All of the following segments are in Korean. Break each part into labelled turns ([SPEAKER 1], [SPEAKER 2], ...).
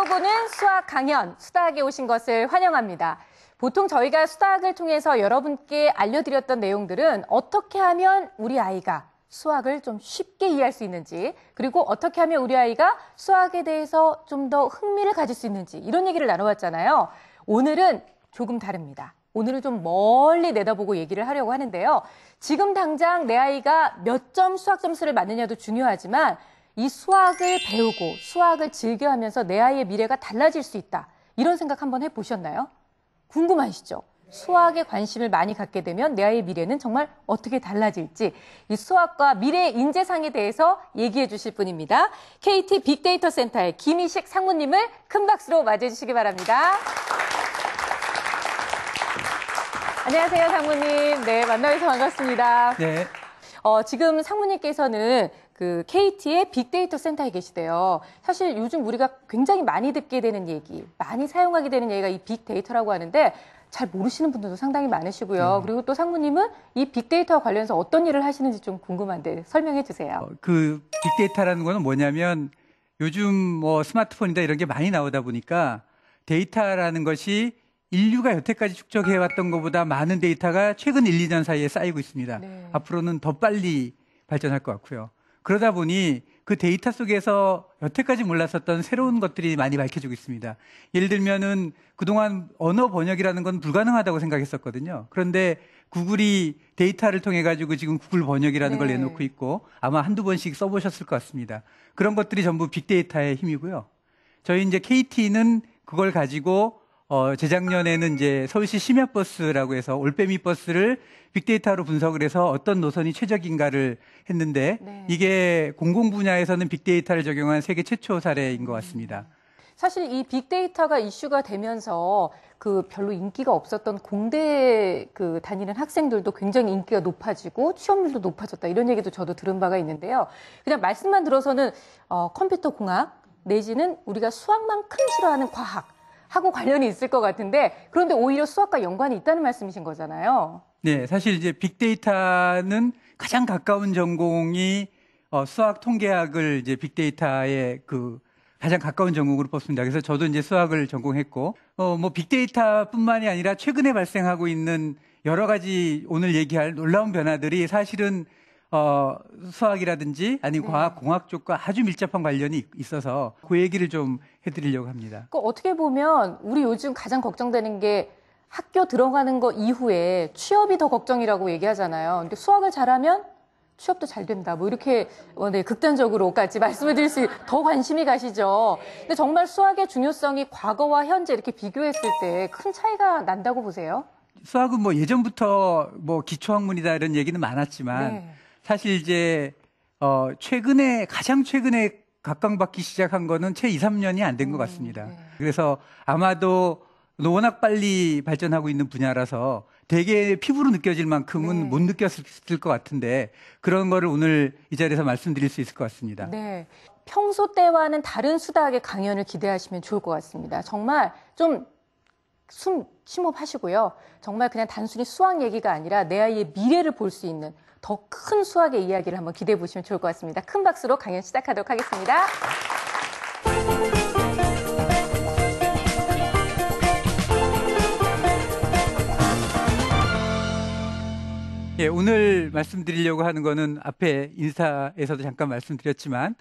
[SPEAKER 1] 배우고는 수학 강연, 수다학에 오신 것을 환영합니다. 보통 저희가 수다학을 통해서 여러분께 알려드렸던 내용들은 어떻게 하면 우리 아이가 수학을 좀 쉽게 이해할 수 있는지, 그리고 어떻게 하면 우리 아이가 수학에 대해서 좀 더 흥미를 가질 수 있는지, 이런 얘기를 나눠봤잖아요. 오늘은 조금 다릅니다. 오늘은 좀 멀리 내다보고 얘기를 하려고 하는데요. 지금 당장 내 아이가 몇 점 수학 점수를 맞느냐도 중요하지만 이 수학을 배우고 수학을 즐겨하면서 내 아이의 미래가 달라질 수 있다. 이런 생각 한번 해보셨나요? 궁금하시죠? 수학에 관심을 많이 갖게 되면 내 아이의 미래는 정말 어떻게 달라질지, 이 수학과 미래의 인재상에 대해서 얘기해 주실 분입니다. KT 빅데이터 센터의 김희식 상무님을 큰 박수로 맞이해 주시기 바랍니다. 안녕하세요, 상무님. 네, 만나서 반갑습니다.
[SPEAKER 2] 네.
[SPEAKER 1] 지금 상무님께서는 그 KT의 빅데이터 센터에 계시대요. 사실 요즘 우리가 굉장히 많이 듣게 되는 얘기, 많이 사용하게 되는 얘기가 이 빅데이터라고 하는데 잘 모르시는 분들도 상당히 많으시고요. 그리고 또 상무님은 이 빅데이터와 관련해서 어떤 일을 하시는지 좀 궁금한데 설명해 주세요.
[SPEAKER 2] 그 빅데이터라는 거는 뭐냐면 요즘 뭐 스마트폰이다 이런 게 많이 나오다 보니까 데이터라는 것이 인류가 여태까지 축적해왔던 것보다 많은 데이터가 최근 1, 2년 사이에 쌓이고 있습니다.
[SPEAKER 1] 네.
[SPEAKER 2] 앞으로는 더 빨리 발전할 것 같고요. 그러다 보니 그 데이터 속에서 여태까지 몰랐었던 새로운 것들이 많이 밝혀지고 있습니다. 예를 들면은 그동안 언어 번역이라는 건 불가능하다고 생각했었거든요. 그런데 구글이 데이터를 통해 가지고 지금 구글 번역이라는 걸 내놓고 있고 아마 한두 번씩 써보셨을 것 같습니다. 그런 것들이 전부 빅데이터의 힘이고요. 저희 이제 KT는 그걸 가지고 재작년에는 이제 서울시 심야버스라고 해서 올빼미 버스를 빅데이터로 분석을 해서 어떤 노선이 최적인가를 했는데 이게 공공 분야에서는 빅데이터를 적용한 세계 최초 사례인 것 같습니다.
[SPEAKER 1] 사실 이 빅데이터가 이슈가 되면서 그 별로 인기가 없었던 공대 그 다니는 학생들도 굉장히 인기가 높아지고 취업률도 높아졌다, 이런 얘기도 저도 들은 바가 있는데요. 그냥 말씀만 들어서는 컴퓨터 공학 내지는 우리가 수학만큼 싫어하는 과학 하고 관련이 있을 것 같은데, 그런데 오히려 수학과 연관이 있다는 말씀이신 거잖아요.
[SPEAKER 2] 네, 사실 이제 빅데이터는 가장 가까운 전공이 수학 통계학을 이제 빅데이터의 그 가장 가까운 전공으로 뽑습니다. 그래서 저도 이제 수학을 전공했고, 뭐 빅데이터뿐만이 아니라 최근에 발생하고 있는 여러 가지 오늘 얘기할 놀라운 변화들이 사실은 수학이라든지 아니면 과학, 공학 쪽과 아주 밀접한 관련이 있어서 그 얘기를 좀 해드리려고 합니다.
[SPEAKER 1] 어떻게 보면 우리 요즘 가장 걱정되는 게 학교 들어가는 거 이후에 취업이 더 걱정이라고 얘기하잖아요. 근데 수학을 잘하면 취업도 잘 된다, 뭐 이렇게 극단적으로까지 말씀을 드릴 수 더 관심이 가시죠. 근데 정말 수학의 중요성이 과거와 현재 이렇게 비교했을 때 큰 차이가 난다고 보세요?
[SPEAKER 2] 수학은 뭐 예전부터 뭐 기초학문이다 이런 얘기는 많았지만 사실 이제 가장 최근에 각광받기 시작한 거는 채 2, 3년이 안 된 것 같습니다. 그래서 아마도 워낙 빨리 발전하고 있는 분야라서 되게 피부로 느껴질 만큼은 못 느꼈을 것 같은데 그런 거를 오늘 이 자리에서 말씀드릴 수 있을 것 같습니다.
[SPEAKER 1] 네, 평소 때와는 다른 수다학의 강연을 기대하시면 좋을 것 같습니다. 정말 좀 숨 심호흡하시고요. 정말 그냥 단순히 수학 얘기가 아니라 내 아이의 미래를 볼 수 있는 더 큰 수학의 이야기를 한번 기대해 보시면 좋을 것 같습니다. 큰 박수로 강연 시작하도록 하겠습니다.
[SPEAKER 2] 예, 오늘 말씀드리려고 하는 거는 앞에 인사에서도 잠깐 말씀드렸지만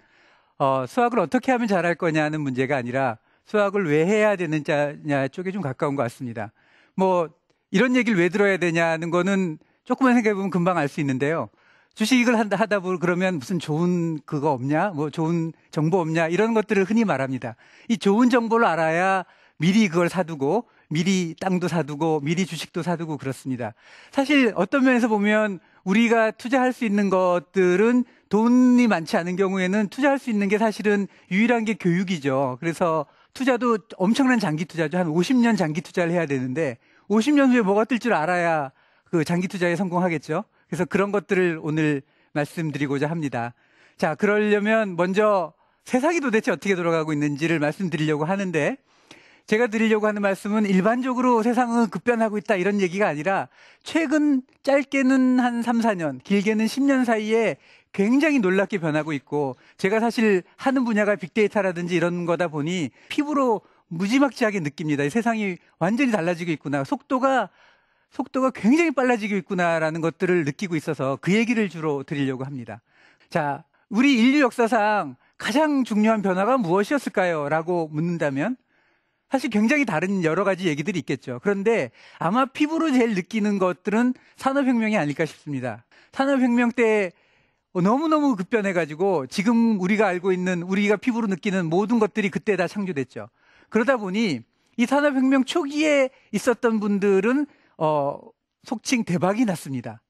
[SPEAKER 2] 수학을 어떻게 하면 잘할 거냐는 문제가 아니라 수학을 왜 해야 되느냐 쪽에 좀 가까운 것 같습니다. 뭐 이런 얘기를 왜 들어야 되냐는 거는 조금만 생각해보면 금방 알 수 있는데요. 주식을 하다 보면 그러면 무슨 좋은 그거 없냐, 뭐 좋은 정보 없냐, 이런 것들을 흔히 말합니다. 이 좋은 정보를 알아야 미리 그걸 사두고 미리 땅도 사두고 미리 주식도 사두고 그렇습니다. 사실 어떤 면에서 보면 우리가 투자할 수 있는 것들은 돈이 많지 않은 경우에는 투자할 수 있는 게 사실은 유일한 게 교육이죠. 그래서 투자도 엄청난 장기 투자죠. 한 50년 장기 투자를 해야 되는데 50년 후에 뭐가 뜰 줄 알아야 그 장기 투자에 성공하겠죠. 그래서 그런 것들을 오늘 말씀드리고자 합니다. 자, 그러려면 먼저 세상이 도대체 어떻게 돌아가고 있는지를 말씀드리려고 하는데, 제가 드리려고 하는 말씀은 일반적으로 세상은 급변하고 있다 이런 얘기가 아니라 최근 짧게는 한 3, 4년, 길게는 10년 사이에 굉장히 놀랍게 변하고 있고, 제가 사실 하는 분야가 빅데이터라든지 이런 거다 보니 피부로 무지막지하게 느낍니다. 이 세상이 완전히 달라지고 있구나. 속도가 굉장히 빨라지고 있구나라는 것들을 느끼고 있어서 그 얘기를 주로 드리려고 합니다. 자, 우리 인류 역사상 가장 중요한 변화가 무엇이었을까요? 라고 묻는다면 사실 굉장히 다른 여러 가지 얘기들이 있겠죠. 그런데 아마 피부로 제일 느끼는 것들은 산업혁명이 아닐까 싶습니다. 산업혁명 때 너무너무 급변해가지고 지금 우리가 알고 있는, 우리가 피부로 느끼는 모든 것들이 그때 다 창조됐죠. 그러다 보니 이 산업혁명 초기에 있었던 분들은 속칭 대박이 났습니다.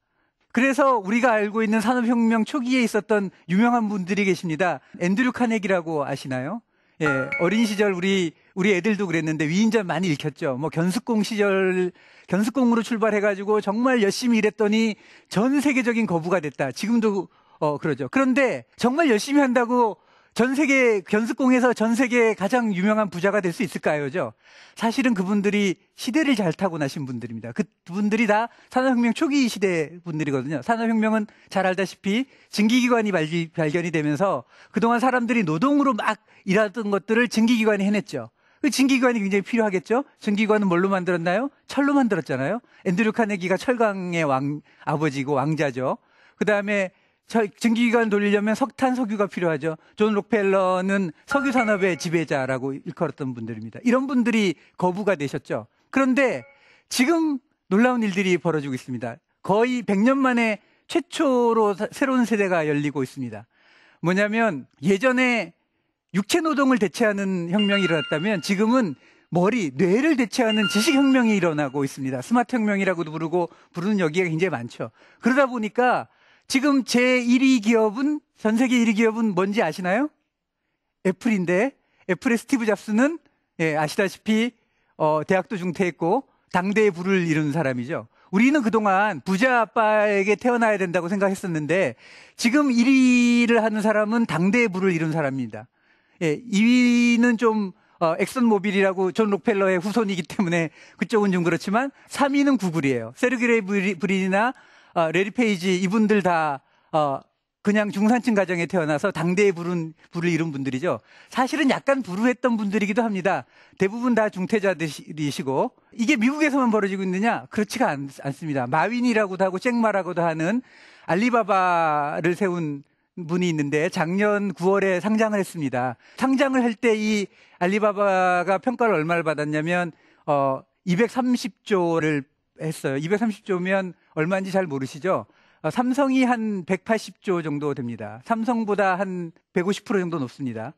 [SPEAKER 2] 그래서 우리가 알고 있는 산업혁명 초기에 있었던 유명한 분들이 계십니다. 앤드류 카네기라고 아시나요? 예, 어린 시절 우리 애들도 그랬는데 위인전 많이 읽혔죠. 뭐 견습공 시절, 견습공으로 출발해가지고 정말 열심히 일했더니 전 세계적인 거부가 됐다. 지금도 그러죠. 그런데 정말 열심히 한다고 전 세계 견습공에서 전 세계 가장 유명한 부자가 될 수 있을까요?죠. 사실은 그분들이 시대를 잘 타고 나신 분들입니다. 그분들이 다 산업혁명 초기 시대 분들이거든요. 산업혁명은 잘 알다시피 증기기관이 발견이 되면서 그동안 사람들이 노동으로 막 일하던 것들을 증기기관이 해냈죠. 그 증기기관이 굉장히 필요하겠죠. 증기기관은 뭘로 만들었나요? 철로 만들었잖아요. 앤드류 카네기가 철강의 아버지고 왕자죠. 그 다음에 증기기관 돌리려면 석탄, 석유가 필요하죠. 존 록펠러는 석유 산업의 지배자라고 일컬었던 분들입니다. 이런 분들이 거부가 되셨죠. 그런데 지금 놀라운 일들이 벌어지고 있습니다. 거의 100년 만에 최초로 새로운 세대가 열리고 있습니다. 뭐냐면 예전에 육체 노동을 대체하는 혁명이 일어났다면 지금은 뇌를 대체하는 지식혁명이 일어나고 있습니다. 스마트 혁명이라고도 부르는 여기가 굉장히 많죠. 그러다 보니까 지금 제1위 기업은, 전 세계 1위 기업은 뭔지 아시나요? 애플인데, 애플의 스티브 잡스는, 아시다시피, 대학도 중퇴했고, 당대의 부를 이룬 사람이죠. 우리는 그동안 부자 아빠에게 태어나야 된다고 생각했었는데, 지금 1위를 하는 사람은 당대의 부를 이룬 사람입니다. 2위는 좀, 엑슨 모빌이라고 존 록펠러의 후손이기 때문에 그쪽은 좀 그렇지만, 3위는 구글이에요. 세르게이 브린이나 레리 페이지 이분들 다 그냥 중산층 가정에 태어나서 당대의 부를 이룬 분들이죠. 사실은 약간 불우했던 분들이기도 합니다. 대부분 다 중퇴자들이시고 이게 미국에서만 벌어지고 있느냐? 그렇지가 않습니다. 마윈이라고도 하고 잭마라고도 하는 알리바바를 세운 분이 있는데 작년 9월에 상장을 했습니다. 상장을 할 때 이 알리바바가 평가를 얼마를 받았냐면 230조를 했어요. 230조면 얼마인지 잘 모르시죠? 삼성이 한 180조 정도 됩니다. 삼성보다 한 150% 정도 높습니다.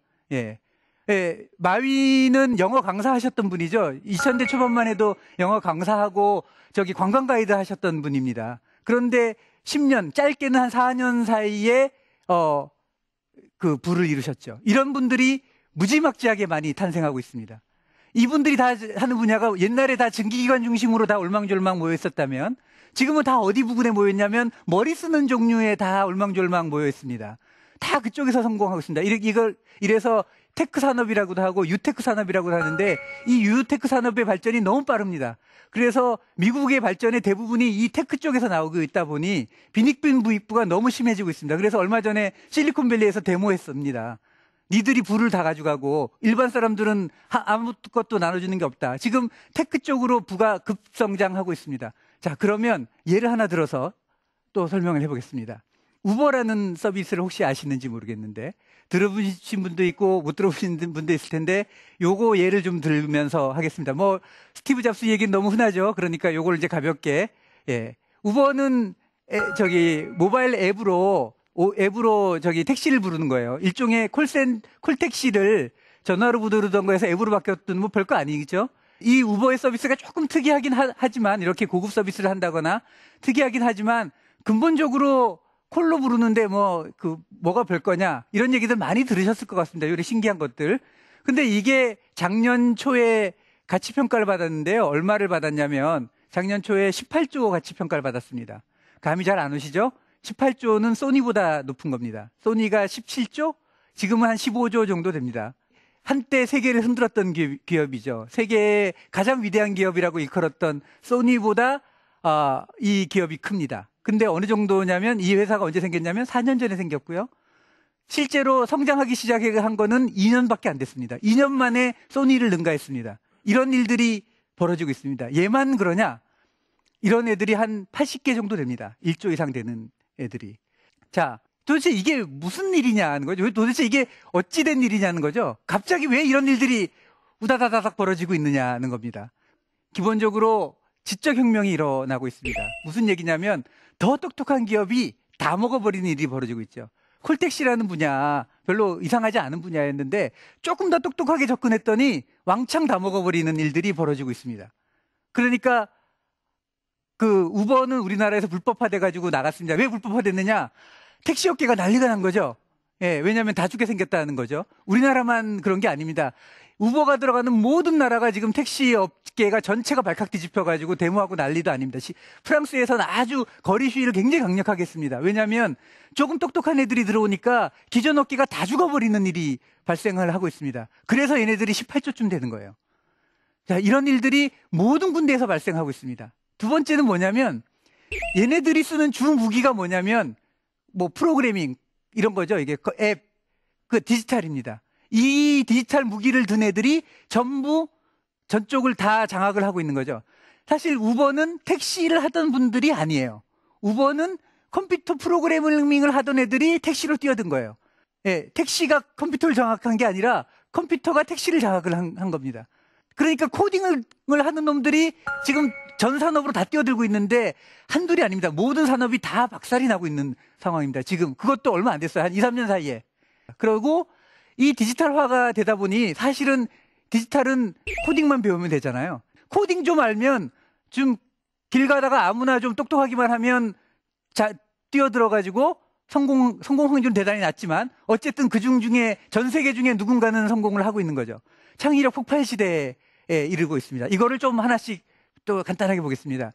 [SPEAKER 2] 마윈은 영어 강사하셨던 분이죠. 2000대 초반만 해도 영어 강사하고 관광 가이드 하셨던 분입니다. 그런데 10년, 짧게는 한 4년 사이에 그 부를 이루셨죠. 이런 분들이 무지막지하게 많이 탄생하고 있습니다. 이분들이 다 하는 분야가 옛날에 다 증기기관 중심으로 다 올망졸망 모여 있었다면 지금은 다 어디 부근에 모여 있냐면 머리 쓰는 종류에 다 올망졸망 모여 있습니다. 다 그쪽에서 성공하고 있습니다. 이래서 테크 산업이라고도 하고 유테크 산업이라고도 하는데 이 유테크 산업의 발전이 너무 빠릅니다. 그래서 미국의 발전의 대부분이 이 테크 쪽에서 나오고 있다 보니 빈익빈 부익부가 너무 심해지고 있습니다. 그래서 얼마 전에 실리콘밸리에서 데모했습니다. 니들이 부를 다 가져가고 일반 사람들은 아무것도 나눠주는 게 없다. 지금 테크 쪽으로 부가 급성장하고 있습니다. 자, 그러면 예를 하나 들어서 또 설명을 해보겠습니다. 우버라는 서비스를 혹시 아시는지 모르겠는데 들어보신 분도 있고 못 들어보신 분도 있을 텐데 요거 예를 좀 들면서 하겠습니다. 뭐 스티브 잡스 얘기는 너무 흔하죠. 그러니까 요걸 이제 가볍게 우버는 모바일 앱으로 택시를 부르는 거예요. 일종의 콜택시를 전화로 부르던 거에서 앱으로 바뀌었던 뭐 별거 아니겠죠? 이 우버의 서비스가 조금 특이하긴 하지만 이렇게 고급 서비스를 한다거나 특이하긴 하지만 근본적으로 콜로 부르는데 뭐가 별거냐 이런 얘기들 많이 들으셨을 것 같습니다. 이런 신기한 것들. 근데 이게 작년 초에 가치평가를 받았는데요. 얼마를 받았냐면 작년 초에 18조 가치평가를 받았습니다. 감이 잘 안 오시죠? 18조는 소니보다 높은 겁니다. 소니가 17조? 지금은 한 15조 정도 됩니다. 한때 세계를 흔들었던 기업이죠. 세계의 가장 위대한 기업이라고 일컬었던 소니보다 이 기업이 큽니다. 근데 어느 정도냐면 이 회사가 언제 생겼냐면 4년 전에 생겼고요. 실제로 성장하기 시작한 거는 2년밖에 안 됐습니다. 2년 만에 소니를 능가했습니다. 이런 일들이 벌어지고 있습니다. 얘만 그러냐? 이런 애들이 한 80개 정도 됩니다. 1조 이상 되는 애들이. 자, 도대체 이게 무슨 일이냐는 거죠. 도대체 이게 어찌된 일이냐는 거죠. 갑자기 왜 이런 일들이 우다다다닥 벌어지고 있느냐는 겁니다. 기본적으로 지적 혁명이 일어나고 있습니다. 무슨 얘기냐면 더 똑똑한 기업이 다 먹어버리는 일이 벌어지고 있죠. 콜택시라는 분야, 별로 이상하지 않은 분야였는데 조금 더 똑똑하게 접근했더니 왕창 다 먹어버리는 일들이 벌어지고 있습니다. 그러니까 그 우버는 우리나라에서 불법화돼가지고 나갔습니다. 왜 불법화됐느냐? 택시 업계가 난리가 난 거죠. 예, 왜냐하면 다 죽게 생겼다는 거죠. 우리나라만 그런 게 아닙니다. 우버가 들어가는 모든 나라가 지금 택시 업계가 전체가 발칵 뒤집혀가지고 데모하고 난리도 아닙니다. 프랑스에서는 아주 거리 시위를 굉장히 강력하게 했습니다. 왜냐하면 조금 똑똑한 애들이 들어오니까 기존 업계가 다 죽어버리는 일이 발생을 하고 있습니다. 그래서 얘네들이 18조쯤 되는 거예요. 자, 이런 일들이 모든 군데에서 발생하고 있습니다. 두 번째는 뭐냐면 얘네들이 쓰는 주 무기가 뭐냐면 뭐 프로그래밍 이런 거죠. 이게 앱, 디지털입니다. 이 디지털 무기를 든 애들이 전부 전쪽을 다 장악을 하고 있는 거죠. 사실 우버는 택시를 하던 분들이 아니에요. 우버는 컴퓨터 프로그래밍을 하던 애들이 택시로 뛰어든 거예요. 예, 택시가 컴퓨터를 장악한 게 아니라 컴퓨터가 택시를 장악을 한 겁니다. 그러니까 코딩을 하는 놈들이 지금 전 산업으로 다 뛰어들고 있는데 한둘이 아닙니다. 모든 산업이 다 박살이 나고 있는 상황입니다. 지금 그것도 얼마 안 됐어요. 한 2, 3년 사이에. 그리고 이 디지털화가 되다 보니 사실은 디지털은 코딩만 배우면 되잖아요. 코딩 좀 알면 좀 길 가다가 아무나 좀 똑똑하기만 하면 뛰어들어가지고 성공 확률은 대단히 낮지만 어쨌든 중에 전 세계 중에 누군가는 성공을 하고 있는 거죠. 창의력 폭발 시대에 이르고 있습니다. 이거를 좀 하나씩 또 간단하게 보겠습니다.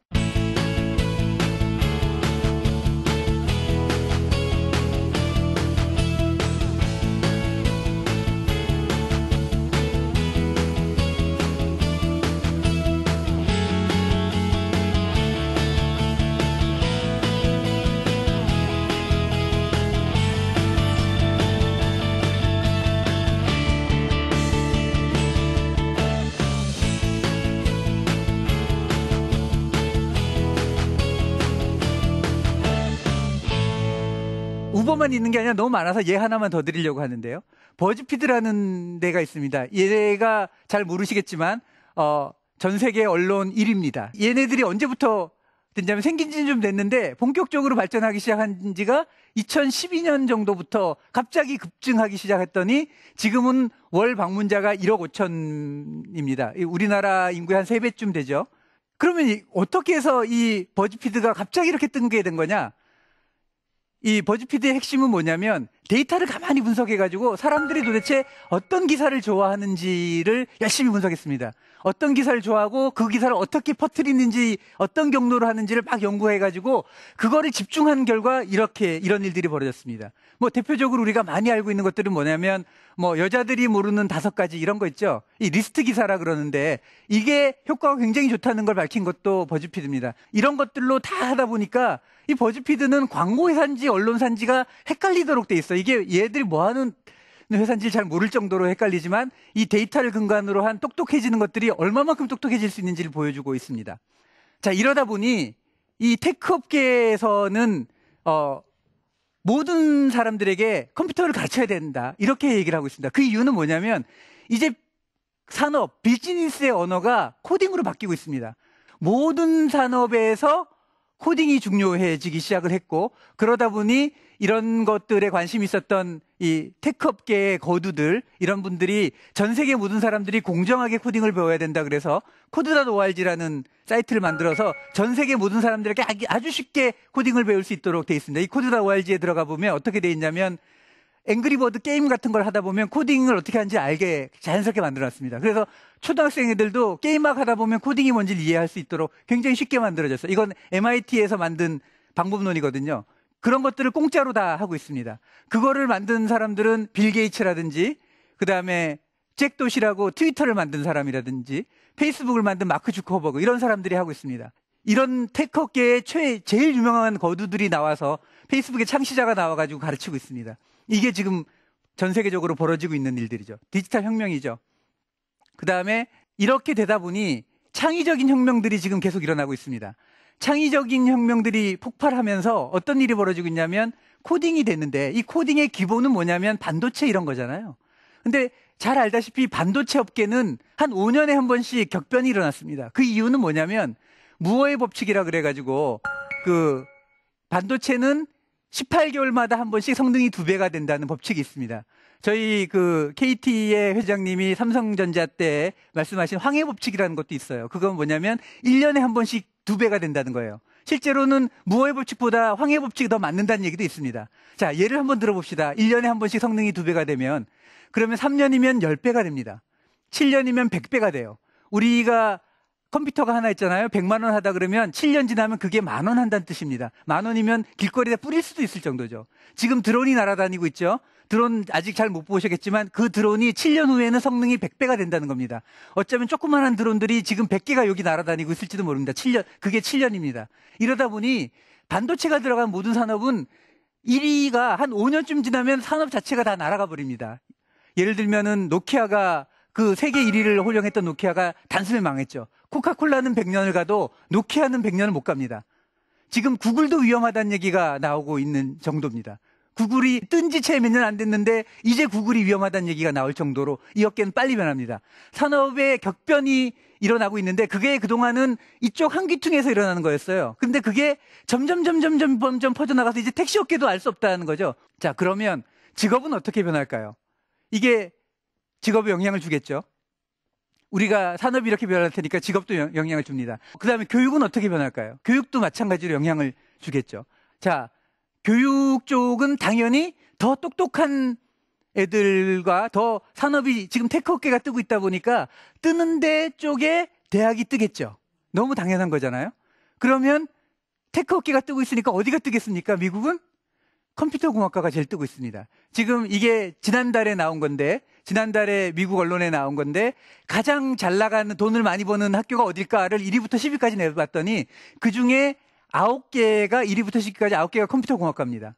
[SPEAKER 2] 우버만 있는 게 아니라 너무 많아서 얘 하나만 더 드리려고 하는데요. 버즈피드라는 데가 있습니다. 얘가 잘 모르시겠지만 전 세계 언론 1위입니다. 얘네들이 언제부터 됐냐면 생긴 지는 좀 됐는데 본격적으로 발전하기 시작한 지가 2012년 정도부터 갑자기 급증하기 시작했더니 지금은 월 방문자가 1억 5천입니다. 우리나라 인구의 한 3배쯤 되죠. 그러면 어떻게 해서 이 버즈피드가 갑자기 이렇게 뜨게 된 거냐? 이 버즈피드의 핵심은 뭐냐면 데이터를 가만히 분석해가지고 사람들이 도대체 어떤 기사를 좋아하는지를 열심히 분석했습니다. 어떤 기사를 좋아하고 그 기사를 어떻게 퍼뜨리는지 어떤 경로로 하는지를 막 연구해가지고 그거를 집중한 결과 이런 일들이 벌어졌습니다. 뭐 대표적으로 우리가 많이 알고 있는 것들은 뭐냐면 뭐 여자들이 모르는 5가지 이런 거 있죠. 이 리스트 기사라 그러는데 이게 효과가 굉장히 좋다는 걸 밝힌 것도 버즈피드입니다. 이런 것들로 다 하다 보니까 이 버즈피드는 광고 회사인지 언론사인지가 헷갈리도록 돼 있어요. 이게 얘들이 뭐 하는 회사인지 잘 모를 정도로 헷갈리지만 이 데이터를 근간으로 한 똑똑해지는 것들이 얼마만큼 똑똑해질 수 있는지를 보여주고 있습니다. 자, 이러다 보니 이 테크 업계에서는 모든 사람들에게 컴퓨터를 가르쳐야 된다. 이렇게 얘기를 하고 있습니다. 그 이유는 뭐냐면 이제 산업, 비즈니스의 언어가 코딩으로 바뀌고 있습니다. 모든 산업에서 코딩이 중요해지기 시작을 했고 그러다 보니 이런 것들에 관심이 있었던 이 테크 업계의 거두들 이런 분들이 전 세계 모든 사람들이 공정하게 코딩을 배워야 된다 그래서 코드.org라는 사이트를 만들어서 전 세계 모든 사람들에게 아주 쉽게 코딩을 배울 수 있도록 돼 있습니다. 이 코드.org에 들어가 보면 어떻게 돼 있냐면 앵그리버드 게임 같은 걸 하다 보면 코딩을 어떻게 하는지 알게 자연스럽게 만들어놨습니다. 그래서 초등학생 애들도 게임 막 하다 보면 코딩이 뭔지를 이해할 수 있도록 굉장히 쉽게 만들어졌어요. 이건 MIT에서 만든 방법론이거든요. 그런 것들을 공짜로 다 하고 있습니다. 그거를 만든 사람들은 빌 게이츠라든지 그다음에 잭 도시라고 트위터를 만든 사람이라든지 페이스북을 만든 마크 주커버그 이런 사람들이 하고 있습니다. 이런 테크업계의 제일 유명한 거두들이 나와서 페이스북의 창시자가 나와가지고 가르치고 있습니다. 이게 지금 전 세계적으로 벌어지고 있는 일들이죠. 디지털 혁명이죠. 그 다음에 이렇게 되다 보니 창의적인 혁명들이 지금 계속 일어나고 있습니다. 창의적인 혁명들이 폭발하면서 어떤 일이 벌어지고 있냐면 코딩이 됐는데, 이 코딩의 기본은 뭐냐면 반도체 이런 거잖아요. 근데 잘 알다시피 반도체 업계는 한 5년에 한 번씩 격변이 일어났습니다. 그 이유는 뭐냐면 무어의 법칙이라 그래가지고 그 반도체는 18개월마다 한 번씩 성능이 2배가 된다는 법칙이 있습니다. 저희 그 KT의 회장님이 삼성전자 때 말씀하신 황해 법칙이라는 것도 있어요. 그건 뭐냐면 1년에 한 번씩 2배가 된다는 거예요. 실제로는 무어의 법칙보다 황해 법칙이 더 맞는다는 얘기도 있습니다. 자, 예를 한번 들어봅시다. 1년에 한 번씩 성능이 2배가 되면, 그러면 3년이면 10배가 됩니다. 7년이면 100배가 돼요. 우리가 컴퓨터가 하나 있잖아요. 100만 원 하다 그러면 7년 지나면 그게 10,000원 한다는 뜻입니다. 10,000원이면 길거리에 뿌릴 수도 있을 정도죠. 지금 드론이 날아다니고 있죠. 드론 아직 잘 못 보셨겠지만 그 드론이 7년 후에는 성능이 100배가 된다는 겁니다. 어쩌면 조그마한 드론들이 지금 100개가 여기 날아다니고 있을지도 모릅니다. 7년, 그게 7년입니다. 이러다 보니 반도체가 들어간 모든 산업은 1위가 한 5년쯤 지나면 산업 자체가 다 날아가 버립니다. 예를 들면은 노키아가 그 세계 1위를 호령했던 노키아가 단숨에 망했죠. 코카콜라는 100년을 가도 노키아는 100년을 못 갑니다. 지금 구글도 위험하다는 얘기가 나오고 있는 정도입니다. 구글이 뜬 지 채 몇 년 안 됐는데 이제 구글이 위험하다는 얘기가 나올 정도로 이 업계는 빨리 변합니다. 산업의 격변이 일어나고 있는데 그게 그동안은 이쪽 한귀퉁에서 일어나는 거였어요. 근데 그게 점점 퍼져나가서 이제 택시 업계도 알 수 없다는 거죠. 자, 그러면 직업은 어떻게 변할까요? 이게 직업에 영향을 주겠죠. 우리가 산업이 이렇게 변할 테니까 직업도 영향을 줍니다. 그 다음에 교육은 어떻게 변할까요? 교육도 마찬가지로 영향을 주겠죠. 자, 교육 쪽은 당연히 더 똑똑한 애들과 더 산업이 지금 테크업계가 뜨고 있다 보니까 뜨는 데 쪽에 대학이 뜨겠죠. 너무 당연한 거잖아요. 그러면 테크업계가 뜨고 있으니까 어디가 뜨겠습니까? 미국은 컴퓨터공학과가 제일 뜨고 있습니다. 지금 이게 지난달에 나온 건데, 지난달에 미국 언론에 나온 건데 가장 잘 나가는 돈을 많이 버는 학교가 어딜까를 1위부터 10위까지 내봤더니 그중에 9개가 1위부터 10위까지 9개가 컴퓨터공학과입니다.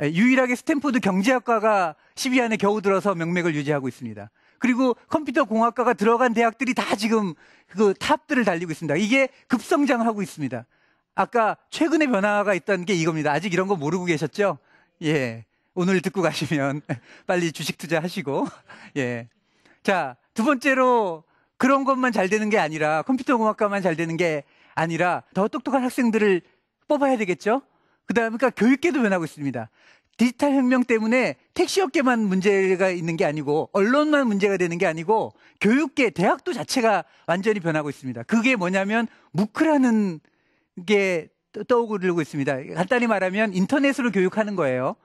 [SPEAKER 2] 유일하게 스탠포드 경제학과가 10위 안에 겨우 들어서 명맥을 유지하고 있습니다. 그리고 컴퓨터공학과가 들어간 대학들이 다 지금 그 탑들을 달리고 있습니다. 이게 급성장하고 있습니다. 아까 최근에 변화가 있다는 게 이겁니다. 아직 이런 거 모르고 계셨죠? 예. 오늘 듣고 가시면 빨리 주식 투자하시고. 예. 자, 두 번째로 그런 것만 잘 되는 게 아니라 컴퓨터공학과만 잘 되는 게 아니라 더 똑똑한 학생들을 뽑아야 되겠죠? 그다음에 그러니까 교육계도 변하고 있습니다. 디지털 혁명 때문에 택시업계만 문제가 있는 게 아니고 언론만 문제가 되는 게 아니고 교육계, 대학도 자체가 완전히 변하고 있습니다. 그게 뭐냐면 무크라는 게 떠오르고 있습니다. 간단히 말하면 인터넷으로 교육하는 거예요.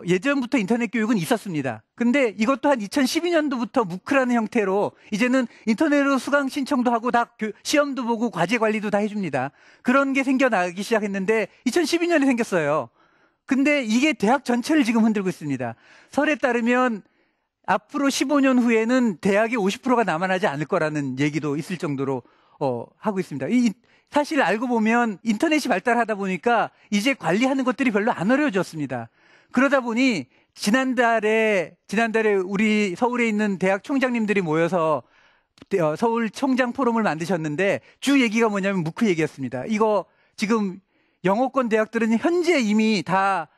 [SPEAKER 2] 예전부터 인터넷 교육은 있었습니다. 근데 이것도 한 2012년도부터 무크라는 형태로 이제는 인터넷으로 수강 신청도 하고 다 시험도 보고 과제 관리도 다 해줍니다. 그런 게 생겨나기 시작했는데 2012년에 생겼어요. 근데 이게 대학 전체를 지금 흔들고 있습니다. 설에 따르면 앞으로 15년 후에는 대학의 50%가 남아나지 않을 거라는 얘기도 있을 정도로 하고 있습니다. 사실 알고 보면 인터넷이 발달하다 보니까 이제 관리하는 것들이 별로 안 어려워졌습니다. 그러다 보니 지난달에 우리 서울에 있는 대학 총장님들이 모여서 서울 총장 포럼을 만드셨는데 주 얘기가 뭐냐면 무크 얘기였습니다. 이거 지금 영어권 대학들은 현재 이미 다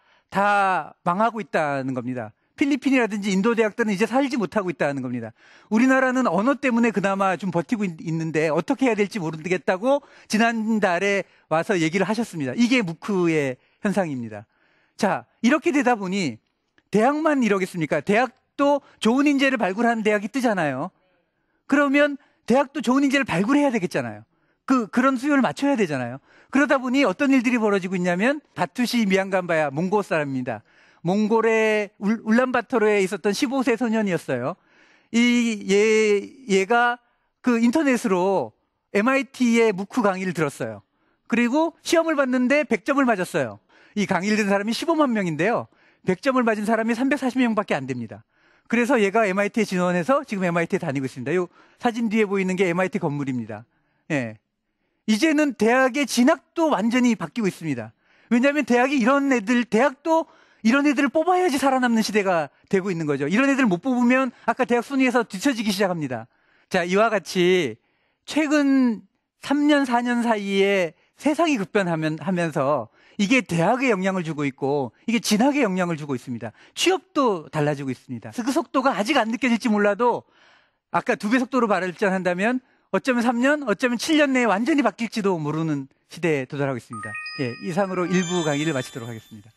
[SPEAKER 2] 망하고 있다는 겁니다. 필리핀이라든지 인도 대학들은 이제 살지 못하고 있다는 겁니다. 우리나라는 언어 때문에 그나마 좀 버티고 있는데 어떻게 해야 될지 모르겠다고 지난달에 와서 얘기를 하셨습니다. 이게 무크의 현상입니다. 자, 이렇게 되다 보니 대학만 이러겠습니까? 대학도 좋은 인재를 발굴하는 대학이 뜨잖아요. 그러면 대학도 좋은 인재를 발굴해야 되겠잖아요. 그런 수요를 맞춰야 되잖아요. 그러다 보니 어떤 일들이 벌어지고 있냐면 바투시 미앙간바야 몽골 사람입니다. 몽골의 울란바토르에 있었던 15세 소년이었어요. 얘가 그 인터넷으로 MIT의 무크 강의를 들었어요. 그리고 시험을 봤는데 100점을 맞았어요. 이 강의를 듣는 사람이 15만 명인데요. 100점을 맞은 사람이 340명밖에 안 됩니다. 그래서 얘가 MIT에 진원해서 지금 MIT에 다니고 있습니다. 이 사진 뒤에 보이는 게 MIT 건물입니다. 예. 이제는 대학의 진학도 완전히 바뀌고 있습니다. 왜냐하면 대학도 이런 애들을 뽑아야지 살아남는 시대가 되고 있는 거죠. 이런 애들 못 뽑으면 아까 대학 순위에서 뒤처지기 시작합니다. 자, 이와 같이 최근 3년, 4년 사이에 세상이 급변하면서 이게 대학에 영향을 주고 있고 이게 진학에 영향을 주고 있습니다. 취업도 달라지고 있습니다. 그 속도가 아직 안 느껴질지 몰라도 아까 2배 속도로 발전한다면 어쩌면 3년, 어쩌면 7년 내에 완전히 바뀔지도 모르는 시대에 도달하고 있습니다. 예, 이상으로 1부 강의를 마치도록 하겠습니다.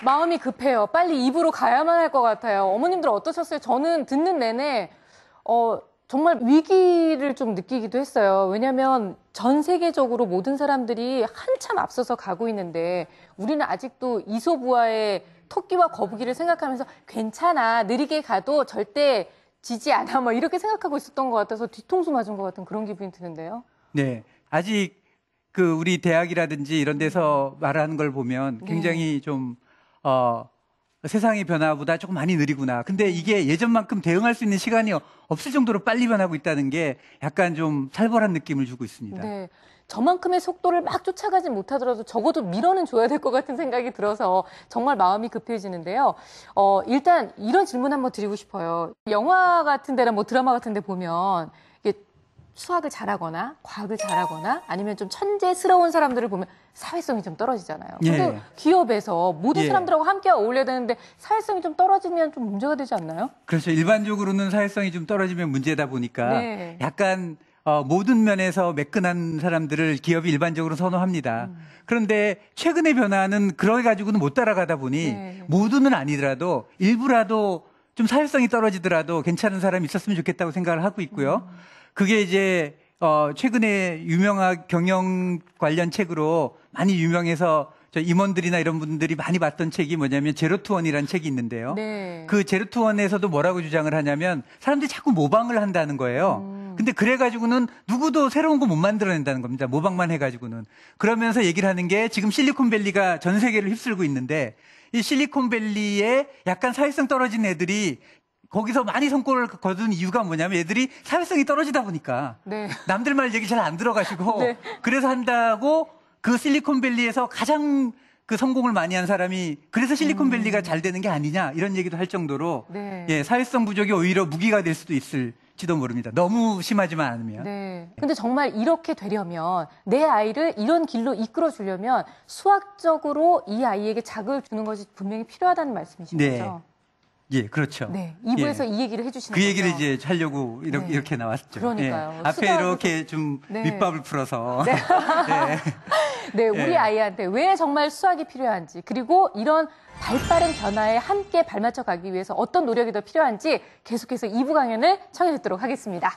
[SPEAKER 1] 마음이 급해요. 빨리 입으로 가야만 할 것 같아요. 어머님들 어떠셨어요? 저는 듣는 내내 정말 위기를 좀 느끼기도 했어요. 왜냐하면 전 세계적으로 모든 사람들이 한참 앞서서 가고 있는데 우리는 아직도 이소부화의 토끼와 거북이를 생각하면서 괜찮아, 느리게 가도 절대 지지 않아, 뭐 이렇게 생각하고 있었던 것 같아서 뒤통수 맞은 것 같은 그런 기분이 드는데요.
[SPEAKER 2] 네, 아직 우리 대학이라든지 이런 데서 말하는 걸 보면 굉장히 좀 세상의 변화보다 조금 많이 느리구나. 근데 이게 예전만큼 대응할 수 있는 시간이 없을 정도로 빨리 변하고 있다는 게 약간 좀 살벌한 느낌을 주고 있습니다.
[SPEAKER 1] 네. 저만큼의 속도를 막 쫓아가지 못하더라도 적어도 밀어는 줘야 될 것 같은 생각이 들어서 정말 마음이 급해지는데요. 일단 이런 질문 한번 드리고 싶어요. 영화 같은 데나 뭐 드라마 같은 데 보면 이게 수학을 잘하거나 과학을 잘하거나 아니면 좀 천재스러운 사람들을 보면 사회성이 좀 떨어지잖아요. 근데
[SPEAKER 2] 예.
[SPEAKER 1] 기업에서 모든
[SPEAKER 2] 예.
[SPEAKER 1] 사람들하고 함께 어울려야 되는데 사회성이 좀 떨어지면 좀 문제가 되지 않나요?
[SPEAKER 2] 그렇죠. 일반적으로는 사회성이 좀 떨어지면 문제다 보니까
[SPEAKER 1] 네.
[SPEAKER 2] 약간 모든 면에서 매끈한 사람들을 기업이 일반적으로 선호합니다. 그런데 최근의 변화는 그래 가지고는 못 따라가다 보니
[SPEAKER 1] 네.
[SPEAKER 2] 모두는 아니더라도 일부라도 좀 사회성이 떨어지더라도 괜찮은 사람이 있었으면 좋겠다고 생각을 하고 있고요. 그게 이제 최근에 유명한 경영 관련 책으로 많이 유명해서 저 임원들이나 이런 분들이 많이 봤던 책이 뭐냐면 제로 투 원이라는 책이 있는데요.
[SPEAKER 1] 네.
[SPEAKER 2] 그 제로 투 원에서도 뭐라고 주장을 하냐면 사람들이 자꾸 모방을 한다는 거예요. 근데 그래가지고는 누구도 새로운 거 못 만들어낸다는 겁니다. 모방만 해가지고는. 그러면서 얘기를 하는 게 지금 실리콘밸리가 전 세계를 휩쓸고 있는데 이 실리콘밸리에 약간 사회성 떨어진 애들이 거기서 많이 성과를 거둔 이유가 뭐냐면 애들이 사회성이 떨어지다 보니까
[SPEAKER 1] 네.
[SPEAKER 2] 남들 말 얘기 잘 안 들어가시고
[SPEAKER 1] 네.
[SPEAKER 2] 그래서 한다고 그 실리콘밸리에서 가장 그 성공을 많이 한 사람이 그래서 실리콘밸리가 잘 되는 게 아니냐 이런 얘기도 할 정도로
[SPEAKER 1] 네.
[SPEAKER 2] 예, 사회성 부족이 오히려 무기가 될 수도 있을지도 모릅니다. 너무 심하지만 않으면.
[SPEAKER 1] 네. 근데 정말 이렇게 되려면 내 아이를 이런 길로 이끌어 주려면 수학적으로 이 아이에게 자극을 주는 것이 분명히 필요하다는 말씀이신
[SPEAKER 2] 네.
[SPEAKER 1] 거죠?
[SPEAKER 2] 예, 그렇죠.
[SPEAKER 1] 네. 2부에서
[SPEAKER 2] 예.
[SPEAKER 1] 이 얘기를 해주시는
[SPEAKER 2] 그
[SPEAKER 1] 거죠.
[SPEAKER 2] 얘기를 이제 하려고
[SPEAKER 1] 네.
[SPEAKER 2] 이렇게 나왔죠.
[SPEAKER 1] 그러니까요.
[SPEAKER 2] 예. 앞에 이렇게 좀
[SPEAKER 1] 네.
[SPEAKER 2] 밑밥을 풀어서.
[SPEAKER 1] 네.
[SPEAKER 2] 예.
[SPEAKER 1] 네, 우리
[SPEAKER 2] 예.
[SPEAKER 1] 아이한테 왜 정말 수학이 필요한지, 그리고 이런 발빠른 변화에 함께 발맞춰 가기 위해서 어떤 노력이 더 필요한지 계속해서 2부 강연을 청해 듣도록 하겠습니다.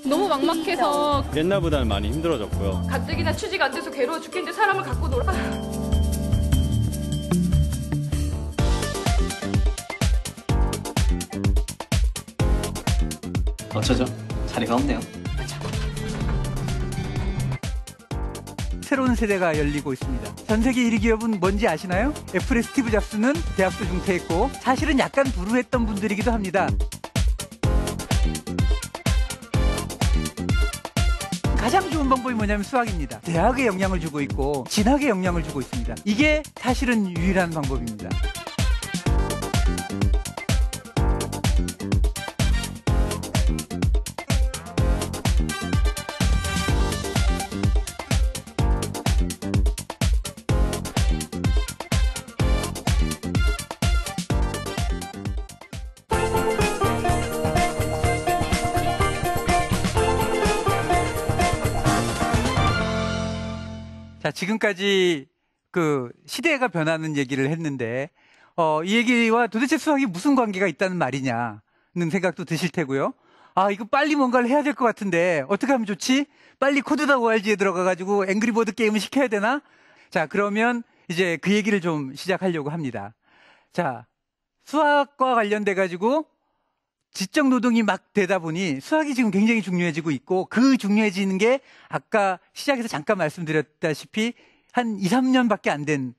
[SPEAKER 3] 너무 막막해서
[SPEAKER 4] 옛날보다는 많이 힘들어졌고요.
[SPEAKER 3] 가뜩이나 취지가 안 돼서 괴로워 죽겠는데 사람을 갖고 놀아.
[SPEAKER 5] 어쩌죠? 자리가 없네요.
[SPEAKER 2] 새로운 세대가 열리고 있습니다. 전 세계 1위 기업은 뭔지 아시나요? 애플의 스티브 잡스는 대학도 중퇴했고 사실은 약간 불우했던 분들이기도 합니다. 가장 좋은 방법이 뭐냐면 수학입니다. 대학에 영향을 주고 있고 진학에 영향을 주고 있습니다. 이게 사실은 유일한 방법입니다. 자, 지금까지 그 시대가 변하는 얘기를 했는데, 이 얘기와 도대체 수학이 무슨 관계가 있다는 말이냐는 생각도 드실 테고요. 아, 이거 빨리 뭔가를 해야 될 것 같은데, 어떻게 하면 좋지? 빨리 코드다 ORG에 들어가가지고 앵그리버드 게임을 시켜야 되나? 자, 그러면 이제 그 얘기를 좀 시작하려고 합니다. 자, 수학과 관련돼가지고 지적 노동이 막 되다 보니 수학이 지금 굉장히 중요해지고 있고 그 중요해지는 게 아까 시작에서 잠깐 말씀드렸다시피 한 2, 3년밖에 안 된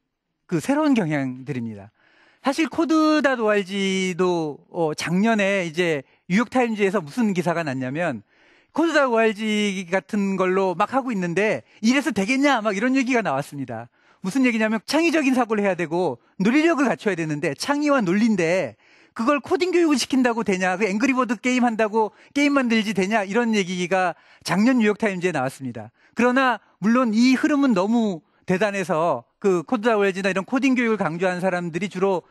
[SPEAKER 2] 그 새로운 경향들입니다. 사실 코드.org도 작년에 이제 뉴욕타임즈에서 무슨 기사가 났냐면 코드.org 같은 걸로 막 하고 있는데 이래서 되겠냐 막 이런 얘기가 나왔습니다. 무슨 얘기냐면 창의적인 사고를 해야 되고 논리력을 갖춰야 되는데 창의와 논리인데 그걸 코딩 교육을 시킨다고 되냐, 그 앵그리버드 게임 한다고 게임 만들지 되냐 이런 얘기가 작년 뉴욕타임즈에 나왔습니다. 그러나 물론 이 흐름은 너무 대단해서 그 코드.org나 이런 코딩 교육을 강조하는 사람들이 주로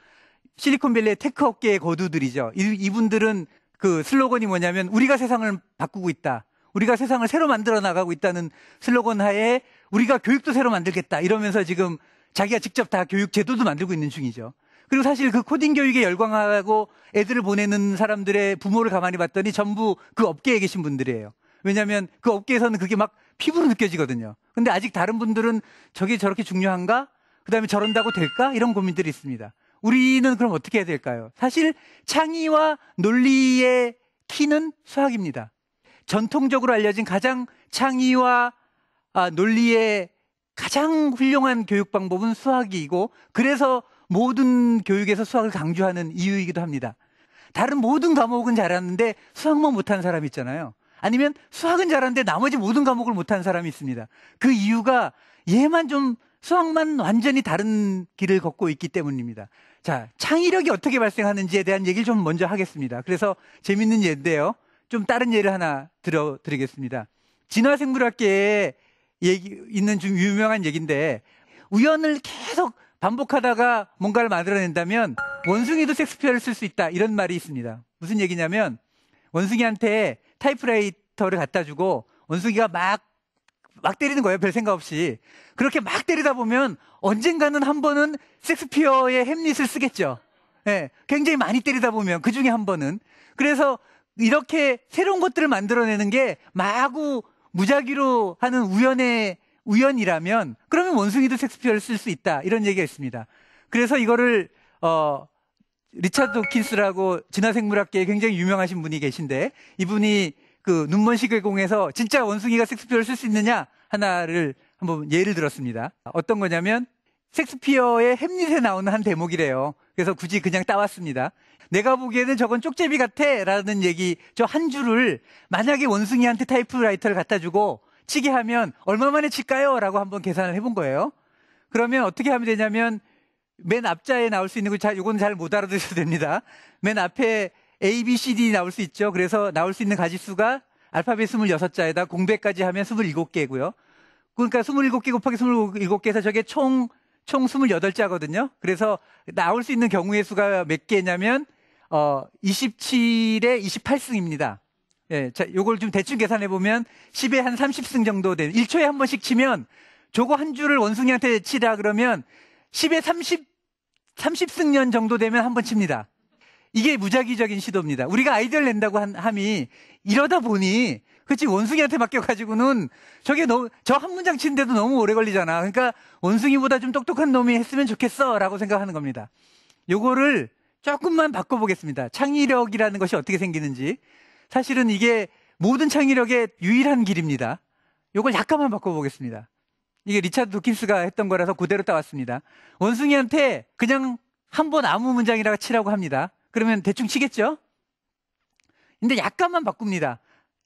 [SPEAKER 2] 실리콘밸리의 테크 업계의 거두들이죠. 이분들은 그 슬로건이 뭐냐면 우리가 세상을 바꾸고 있다. 우리가 세상을 새로 만들어 나가고 있다는 슬로건 하에 우리가 교육도 새로 만들겠다. 이러면서 지금 자기가 직접 다 교육 제도도 만들고 있는 중이죠. 그리고 사실 그 코딩 교육에 열광하고 애들을 보내는 사람들의 부모를 가만히 봤더니 전부 그 업계에 계신 분들이에요. 왜냐하면 그 업계에서는 그게 막 피부로 느껴지거든요. 근데 아직 다른 분들은 저게 저렇게 중요한가? 그다음에 저런다고 될까? 이런 고민들이 있습니다. 우리는 그럼 어떻게 해야 될까요? 사실 창의와 논리의 키는 수학입니다. 전통적으로 알려진 가장 창의와 논리의 가장 훌륭한 교육 방법은 수학이고 그래서 모든 교육에서 수학을 강조하는 이유이기도 합니다. 다른 모든 과목은 잘하는데 수학만 못하는 사람이 있잖아요. 아니면 수학은 잘하는데 나머지 모든 과목을 못하는 사람이 있습니다. 그 이유가 얘만 좀 수학만 완전히 다른 길을 걷고 있기 때문입니다. 자, 창의력이 어떻게 발생하는지에 대한 얘기를 좀 먼저 하겠습니다. 그래서 재밌는 예인데요. 좀 다른 예를 하나 들어드리겠습니다. 진화생물학계에 있는 좀 유명한 얘기인데 우연을 계속 반복하다가 뭔가를 만들어낸다면 원숭이도 셰익스피어를 쓸 수 있다 이런 말이 있습니다. 무슨 얘기냐면 원숭이한테 타이프라이터를 갖다 주고 원숭이가 막 때리는 거예요. 별 생각 없이. 그렇게 막 때리다 보면 언젠가는 한 번은 셰익스피어의 햄릿을 쓰겠죠. 네, 굉장히 많이 때리다 보면 그중에 한 번은. 그래서 이렇게 새로운 것들을 만들어내는 게 마구 무작위로 하는 우연이라면 그러면 원숭이도 셰익스피어를 쓸 수 있다 이런 얘기가 있습니다. 그래서 이거를 리차드 도킨스라고 진화생물학계에 굉장히 유명하신 분이 계신데 이분이 그 눈먼 시계공에서 진짜 원숭이가 셰익스피어를 쓸 수 있느냐 하나를 한번 예를 들었습니다. 어떤 거냐면 셰익스피어의 햄릿에 나오는 한 대목이래요. 그래서 굳이 그냥 따왔습니다. 내가 보기에는 저건 쪽제비 같아 라는 얘기 저 한 줄을 만약에 원숭이한테 타이프라이터를 갖다 주고 치게 하면 얼마 만에 칠까요? 라고 한번 계산을 해본 거예요. 그러면 어떻게 하면 되냐면 맨 앞자에 나올 수 있는 거, 자, 요건 잘 못 알아들으셔도 됩니다. 맨 앞에 A, B, C, D 나올 수 있죠. 그래서 나올 수 있는 가지수가 알파벳 26자에다 공배까지 하면 27개고요. 그러니까 27개 곱하기 27개에서 저게 총 28자거든요. 그래서 나올 수 있는 경우의 수가 몇 개냐면 27에 28승입니다. 예, 자, 요걸 좀 대충 계산해 보면 10에 한 30승 정도 되는 1초에 한 번씩 치면 저거 한 줄을 원숭이한테 치라 그러면 10에 30승년 정도 되면 한 번 칩니다. 이게 무작위적인 시도입니다. 우리가 아이디어를 낸다고 함이 이러다 보니 그치 원숭이한테 맡겨가지고는 저게 너무 저 한 문장 치는데도 너무 오래 걸리잖아. 그러니까 원숭이보다 좀 똑똑한 놈이 했으면 좋겠어 라고 생각하는 겁니다. 요거를 조금만 바꿔보겠습니다. 창의력이라는 것이 어떻게 생기는지. 사실은 이게 모든 창의력의 유일한 길입니다. 요걸 약간만 바꿔보겠습니다. 이게 리차드 도킨스가 했던 거라서 그대로 따왔습니다. 원숭이한테 그냥 한 번 아무 문장이라고 치라고 합니다. 그러면 대충 치겠죠? 근데 약간만 바꿉니다.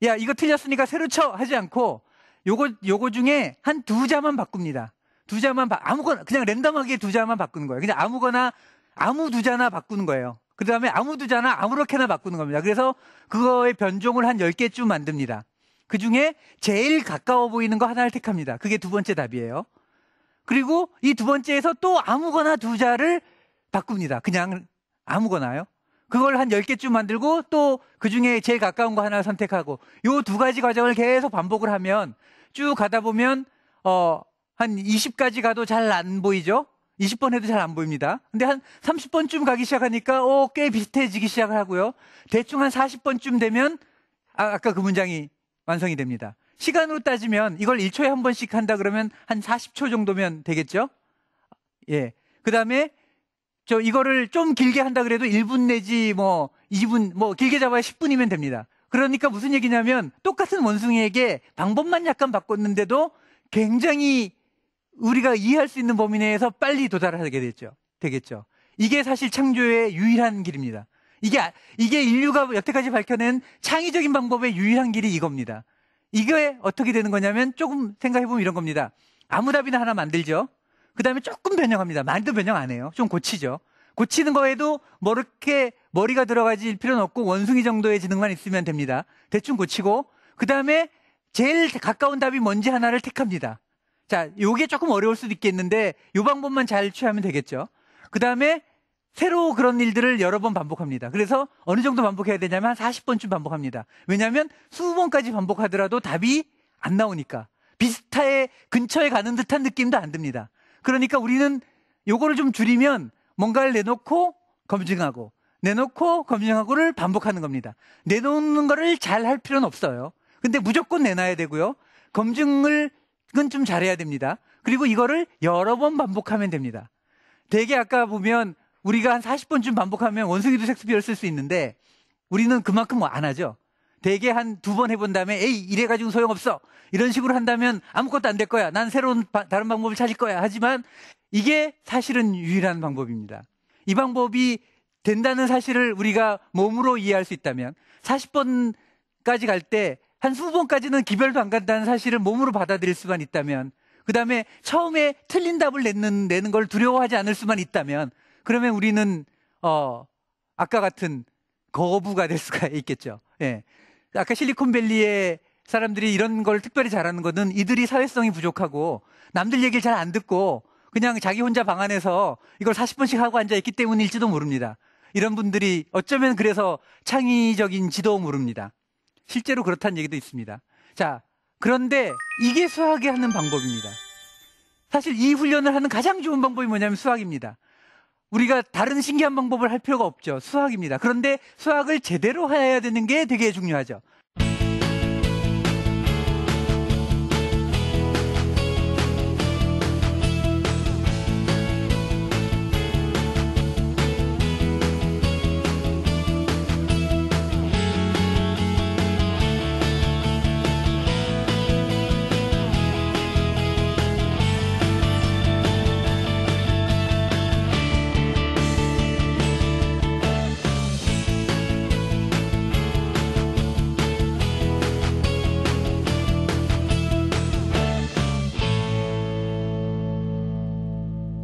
[SPEAKER 2] 야, 이거 틀렸으니까 새로 쳐! 하지 않고 요거 중에 한 2자만 바꿉니다. 2자만 아무거나 그냥 랜덤하게 2자만 바꾸는 거예요. 그냥 아무거나 아무 2자나 바꾸는 거예요. 그 다음에 아무 2자나 아무렇게나 바꾸는 겁니다. 그래서 그거의 변종을 한 10개쯤 만듭니다. 그 중에 제일 가까워 보이는 거 하나를 택합니다. 그게 두 번째 답이에요. 그리고 이 두 번째에서 또 아무거나 2자를 바꿉니다. 그냥 아무거나요. 그걸 한 10개쯤 만들고 또 그 중에 제일 가까운 거 하나 선택하고 요 두 가지 과정을 계속 반복을 하면 쭉 가다 보면 한 20까지 가도 잘 안 보이죠? 20번 해도 잘 안 보입니다. 근데 한 30번쯤 가기 시작하니까 꽤 비슷해지기 시작을 하고요. 대충 한 40번쯤 되면 아까 그 문장이 완성이 됩니다. 시간으로 따지면 이걸 1초에 한 번씩 한다 그러면 한 40초 정도면 되겠죠? 예. 그 다음에 이거를 좀 길게 한다 그래도 1분 내지 뭐 2분, 뭐 길게 잡아야 10분이면 됩니다. 그러니까 무슨 얘기냐면 똑같은 원숭이에게 방법만 약간 바꿨는데도 굉장히 우리가 이해할 수 있는 범위 내에서 빨리 도달하게 되겠죠. 이게 사실 창조의 유일한 길입니다. 이게 인류가 여태까지 밝혀낸 창의적인 방법의 유일한 길이 이겁니다. 이게 어떻게 되는 거냐면 조금 생각해보면 이런 겁니다. 아무 답이나 하나 만들죠. 그 다음에 조금 변형합니다. 많이도 변형 안 해요. 좀 고치죠. 고치는 거에도 뭐 이렇게 머리가 들어가질 필요는 없고 원숭이 정도의 지능만 있으면 됩니다. 대충 고치고 그 다음에 제일 가까운 답이 뭔지 하나를 택합니다. 자, 요게 조금 어려울 수도 있겠는데 요 방법만 잘 취하면 되겠죠. 그 다음에 새로 그런 일들을 여러 번 반복합니다. 그래서 어느 정도 반복해야 되냐면 한 40번쯤 반복합니다. 왜냐하면 20번까지 반복하더라도 답이 안 나오니까. 비슷해 근처에 가는 듯한 느낌도 안 듭니다. 그러니까 우리는 요거를 좀 줄이면 뭔가를 내놓고 검증하고 내놓고 검증하고를 반복하는 겁니다. 내놓는 거를 잘 할 필요는 없어요. 근데 무조건 내놔야 되고요. 검증을 좀 잘해야 됩니다. 그리고 이거를 여러 번 반복하면 됩니다. 되게 아까 보면 우리가 한 40번쯤 반복하면 원숭이도 섹스피어를 쓸 수 있는데 우리는 그만큼 안 하죠. 되게 한 2번 해본 다음에 에이 이래가지고 소용없어. 이런 식으로 한다면 아무것도 안 될 거야. 난 새로운 다른 방법을 찾을 거야. 하지만 이게 사실은 유일한 방법입니다. 이 방법이 된다는 사실을 우리가 몸으로 이해할 수 있다면 40번까지 갈 때 한 20번까지는 기별도 안 간다는 사실을 몸으로 받아들일 수만 있다면 그 다음에 처음에 틀린 답을 내는 걸 두려워하지 않을 수만 있다면 그러면 우리는 아까 같은 거부가 될 수가 있겠죠. 예. 아까 실리콘밸리의 사람들이 이런 걸 특별히 잘하는 거는 이들이 사회성이 부족하고 남들 얘기를 잘 안 듣고 그냥 자기 혼자 방 안에서 이걸 40번씩 하고 앉아있기 때문일지도 모릅니다. 이런 분들이 어쩌면 그래서 창의적인 지도 모릅니다. 실제로 그렇다는 얘기도 있습니다. 자, 그런데 이게 수학이 하는 방법입니다. 사실 이 훈련을 하는 가장 좋은 방법이 뭐냐면 수학입니다. 우리가 다른 신기한 방법을 할 필요가 없죠. 수학입니다. 그런데 수학을 제대로 해야 되는 게 되게 중요하죠.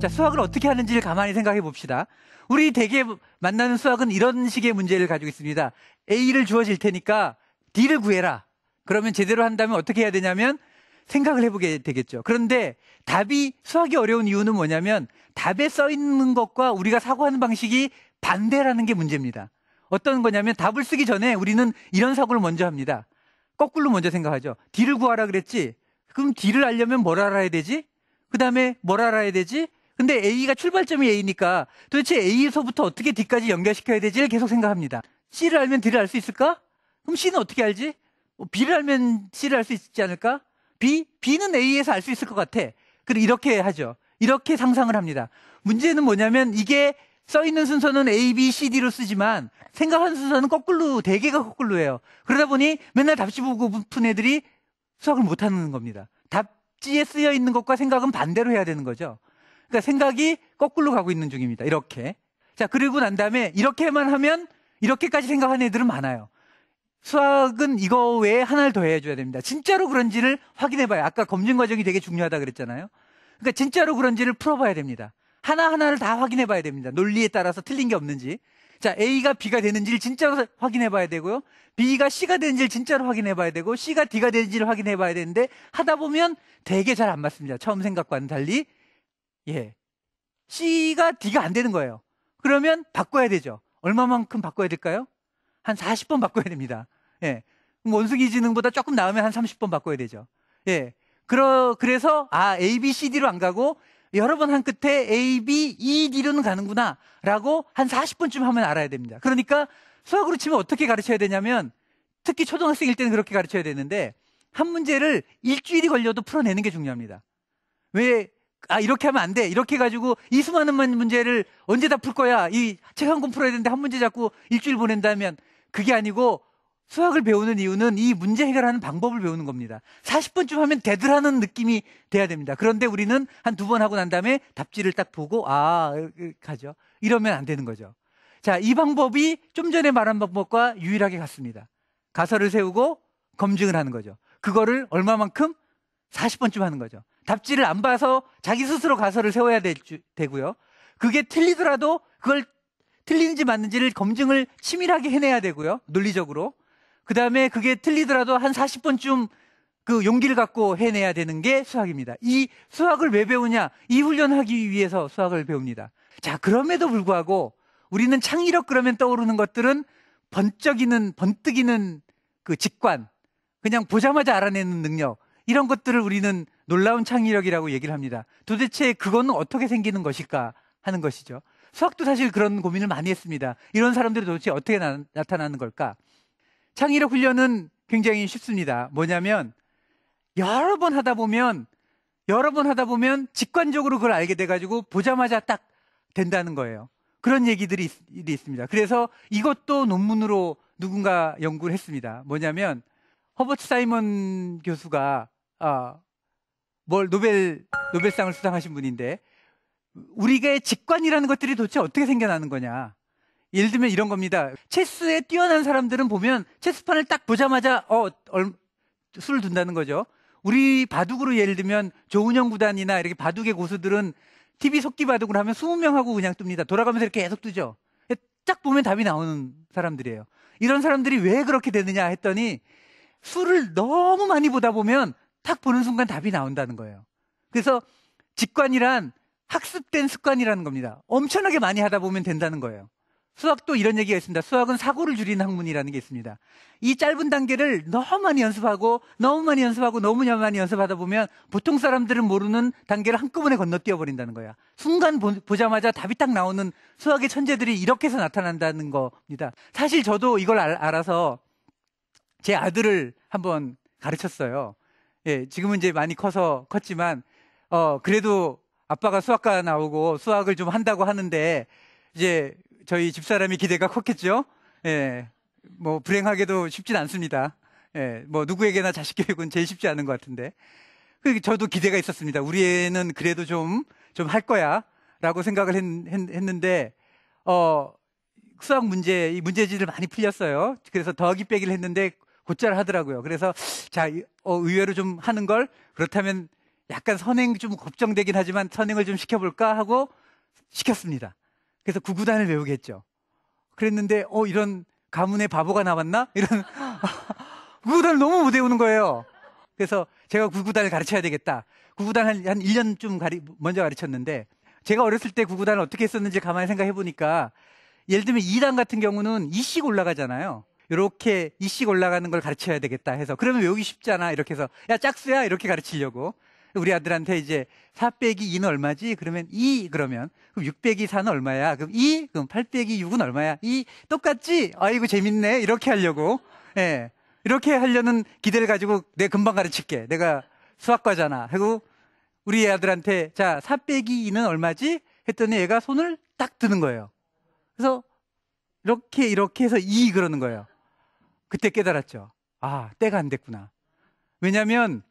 [SPEAKER 2] 자, 수학을 어떻게 하는지를 가만히 생각해 봅시다. 우리 대개 만나는 수학은 이런 식의 문제를 가지고 있습니다. A를 주어질 테니까 D를 구해라. 그러면 제대로 한다면 어떻게 해야 되냐면 생각을 해보게 되겠죠. 그런데 답이 수학이 어려운 이유는 뭐냐면 답에 써 있는 것과 우리가 사고하는 방식이 반대라는 게 문제입니다. 어떤 거냐면 답을 쓰기 전에 우리는 이런 사고를 먼저 합니다. 거꾸로 먼저 생각하죠. D를 구하라 그랬지? 그럼 D를 알려면 뭘 알아야 되지? 그 다음에 뭘 알아야 되지? 근데 A가 출발점이 A니까 도대체 A에서부터 어떻게 D까지 연결시켜야 되지를 계속 생각합니다. C를 알면 D를 알 수 있을까? 그럼 C는 어떻게 알지? B를 알면 C를 알 수 있지 않을까? B는 A에서 알 수 있을 것 같아. 그리고 이렇게 하죠. 이렇게 상상을 합니다. 문제는 뭐냐면 이게 써있는 순서는 A, B, C, D로 쓰지만 생각하는 순서는 거꾸로, 대개가 거꾸로예요. 그러다 보니 맨날 답지 보고 푼 애들이 수학을 못하는 겁니다. 답지에 쓰여 있는 것과 생각은 반대로 해야 되는 거죠. 그러니까 생각이 거꾸로 가고 있는 중입니다. 이렇게. 자, 그리고 난 다음에 이렇게만 하면 이렇게까지 생각하는 애들은 많아요. 수학은 이거 외에 하나를 더 해줘야 됩니다. 진짜로 그런지를 확인해봐요. 아까 검증 과정이 되게 중요하다 그랬잖아요. 그러니까 진짜로 그런지를 풀어봐야 됩니다. 하나하나를 다 확인해봐야 됩니다. 논리에 따라서 틀린 게 없는지. 자, A가 B가 되는지를 진짜로 확인해봐야 되고요. B가 C가 되는지를 진짜로 확인해봐야 되고 C가 D가 되는지를 확인해봐야 되는데 하다 보면 되게 잘 안 맞습니다. 처음 생각과는 달리. 예, C가 D가 안 되는 거예요. 그러면 바꿔야 되죠. 얼마만큼 바꿔야 될까요? 한 40번 바꿔야 됩니다. 예, 원숭이 지능보다 조금 나으면 한 30번 바꿔야 되죠. 예, 그래서 A, B, C, D로 안 가고 여러 번 한 끝에 A, B, E, D로는 가는구나 라고 한 40번쯤 하면 알아야 됩니다. 그러니까 수학으로 치면 어떻게 가르쳐야 되냐면 특히 초등학생일 때는 그렇게 가르쳐야 되는데 한 문제를 일주일이 걸려도 풀어내는 게 중요합니다. 왜 이렇게 하면 안 돼. 이렇게 해가지고 이 수많은 문제를 언제 다 풀 거야. 이 책 한 권 풀어야 되는데 한 문제 잡고 일주일 보낸다면 그게 아니고 수학을 배우는 이유는 이 문제 해결하는 방법을 배우는 겁니다. 40분쯤 하면 대들하는 느낌이 돼야 됩니다. 그런데 우리는 한 2번 하고 난 다음에 답지를 딱 보고 가죠. 이러면 안 되는 거죠. 자, 이 방법이 좀 전에 말한 방법과 유일하게 같습니다. 가설을 세우고 검증을 하는 거죠. 그거를 얼마만큼? 40번쯤 하는 거죠. 답지를 안 봐서 자기 스스로 가설을 세워야 되고요. 그게 틀리더라도 그걸 틀리는지 맞는지를 검증을 치밀하게 해내야 되고요. 논리적으로. 그 다음에 그게 틀리더라도 한 40번쯤 그 용기를 갖고 해내야 되는 게 수학입니다. 이 수학을 왜 배우냐? 이 훈련하기 위해서 수학을 배웁니다. 자, 그럼에도 불구하고 우리는 창의력 그러면 떠오르는 것들은 번뜩이는 그 직관, 그냥 보자마자 알아내는 능력, 이런 것들을 우리는 놀라운 창의력이라고 얘기를 합니다. 도대체 그거는 어떻게 생기는 것일까 하는 것이죠. 수학도 사실 그런 고민을 많이 했습니다. 이런 사람들이 도대체 어떻게 나타나는 걸까? 창의력 훈련은 굉장히 쉽습니다. 뭐냐면 여러 번 하다 보면 직관적으로 그걸 알게 돼가지고 보자마자 딱 된다는 거예요. 그런 얘기들이 있습니다. 그래서 이것도 논문으로 누군가 연구를 했습니다. 뭐냐면 허버트 사이먼 교수가 노벨상을 수상하신 분인데 우리가 직관이라는 것들이 도대체 어떻게 생겨나는 거냐. 예를 들면 이런 겁니다. 체스에 뛰어난 사람들은 보면 체스판을 딱 보자마자 수를 둔다는 거죠. 우리 바둑으로 예를 들면 조은영 구단이나 이렇게 바둑의 고수들은 TV 속기 바둑을 하면 20명하고 그냥 뜹니다. 돌아가면서 이렇게 계속 뜨죠. 딱 보면 답이 나오는 사람들이에요. 이런 사람들이 왜 그렇게 되느냐 했더니 수를 너무 많이 보다 보면 딱 보는 순간 답이 나온다는 거예요. 그래서 직관이란 학습된 습관이라는 겁니다. 엄청나게 많이 하다 보면 된다는 거예요. 수학도 이런 얘기가 있습니다. 수학은 사고를 줄이는 학문이라는 게 있습니다. 이 짧은 단계를 너무 많이 연습하고 너무 많이 연습하다 보면 보통 사람들은 모르는 단계를 한꺼번에 건너뛰어 버린다는 거야. 순간 보자마자 답이 딱 나오는 수학의 천재들이 이렇게 해서 나타난다는 겁니다. 사실 저도 이걸 알아서 제 아들을 한번 가르쳤어요. 예, 지금은 이제 많이 컸지만 그래도 아빠가 수학과 나오고 수학을 좀 한다고 하는데 이제 저희 집사람이 기대가 컸겠죠. 예, 뭐 불행하게도 쉽진 않습니다. 예, 뭐 누구에게나 자식 교육은 제일 쉽지 않은 것 같은데. 저도 기대가 있었습니다. 우리 애는 그래도 좀 할 거야라고 생각을 했는데 수학 이 문제지를 많이 풀렸어요. 그래서 더하기 빼기를 했는데 곧잘 하더라고요. 그래서 자, 의외로 좀 하는 걸 그렇다면 약간 선행 좀 걱정되긴 하지만 선행을 좀 시켜볼까 하고 시켰습니다. 그래서 구구단을 외우게 했죠. 그랬는데 이런 가문의 바보가 나왔나? 이런 구구단을 너무 못 외우는 거예요. 그래서 제가 구구단을 가르쳐야 되겠다. 구구단 한 1년쯤 먼저 가르쳤는데 제가 어렸을 때 구구단을 어떻게 했었는지 가만히 생각해 보니까 예를 들면 2단 같은 경우는 2씩 올라가잖아요. 이렇게 2씩 올라가는 걸 가르쳐야 되겠다 해서 그러면 외우기 쉽잖아. 이렇게 해서 야 짝수야 이렇게 가르치려고 우리 아들한테 이제 4 빼기 2는 얼마지? 그러면 2 그러면 그럼 6 빼기 4는 얼마야? 그럼 2 그럼 8 빼기 6은 얼마야? 2 똑같지? 아이고 재밌네 이렇게 하려고 이렇게 하려는 기대를 가지고 내가 금방 가르칠게. 내가 수학과잖아 하고 우리 아들한테 자 4 빼기 2는 얼마지? 했더니 얘가 손을 딱 드는 거예요. 그래서 이렇게 해서 2 그러는 거예요. 그때 깨달았죠. 때가 안 됐구나. 왜냐하면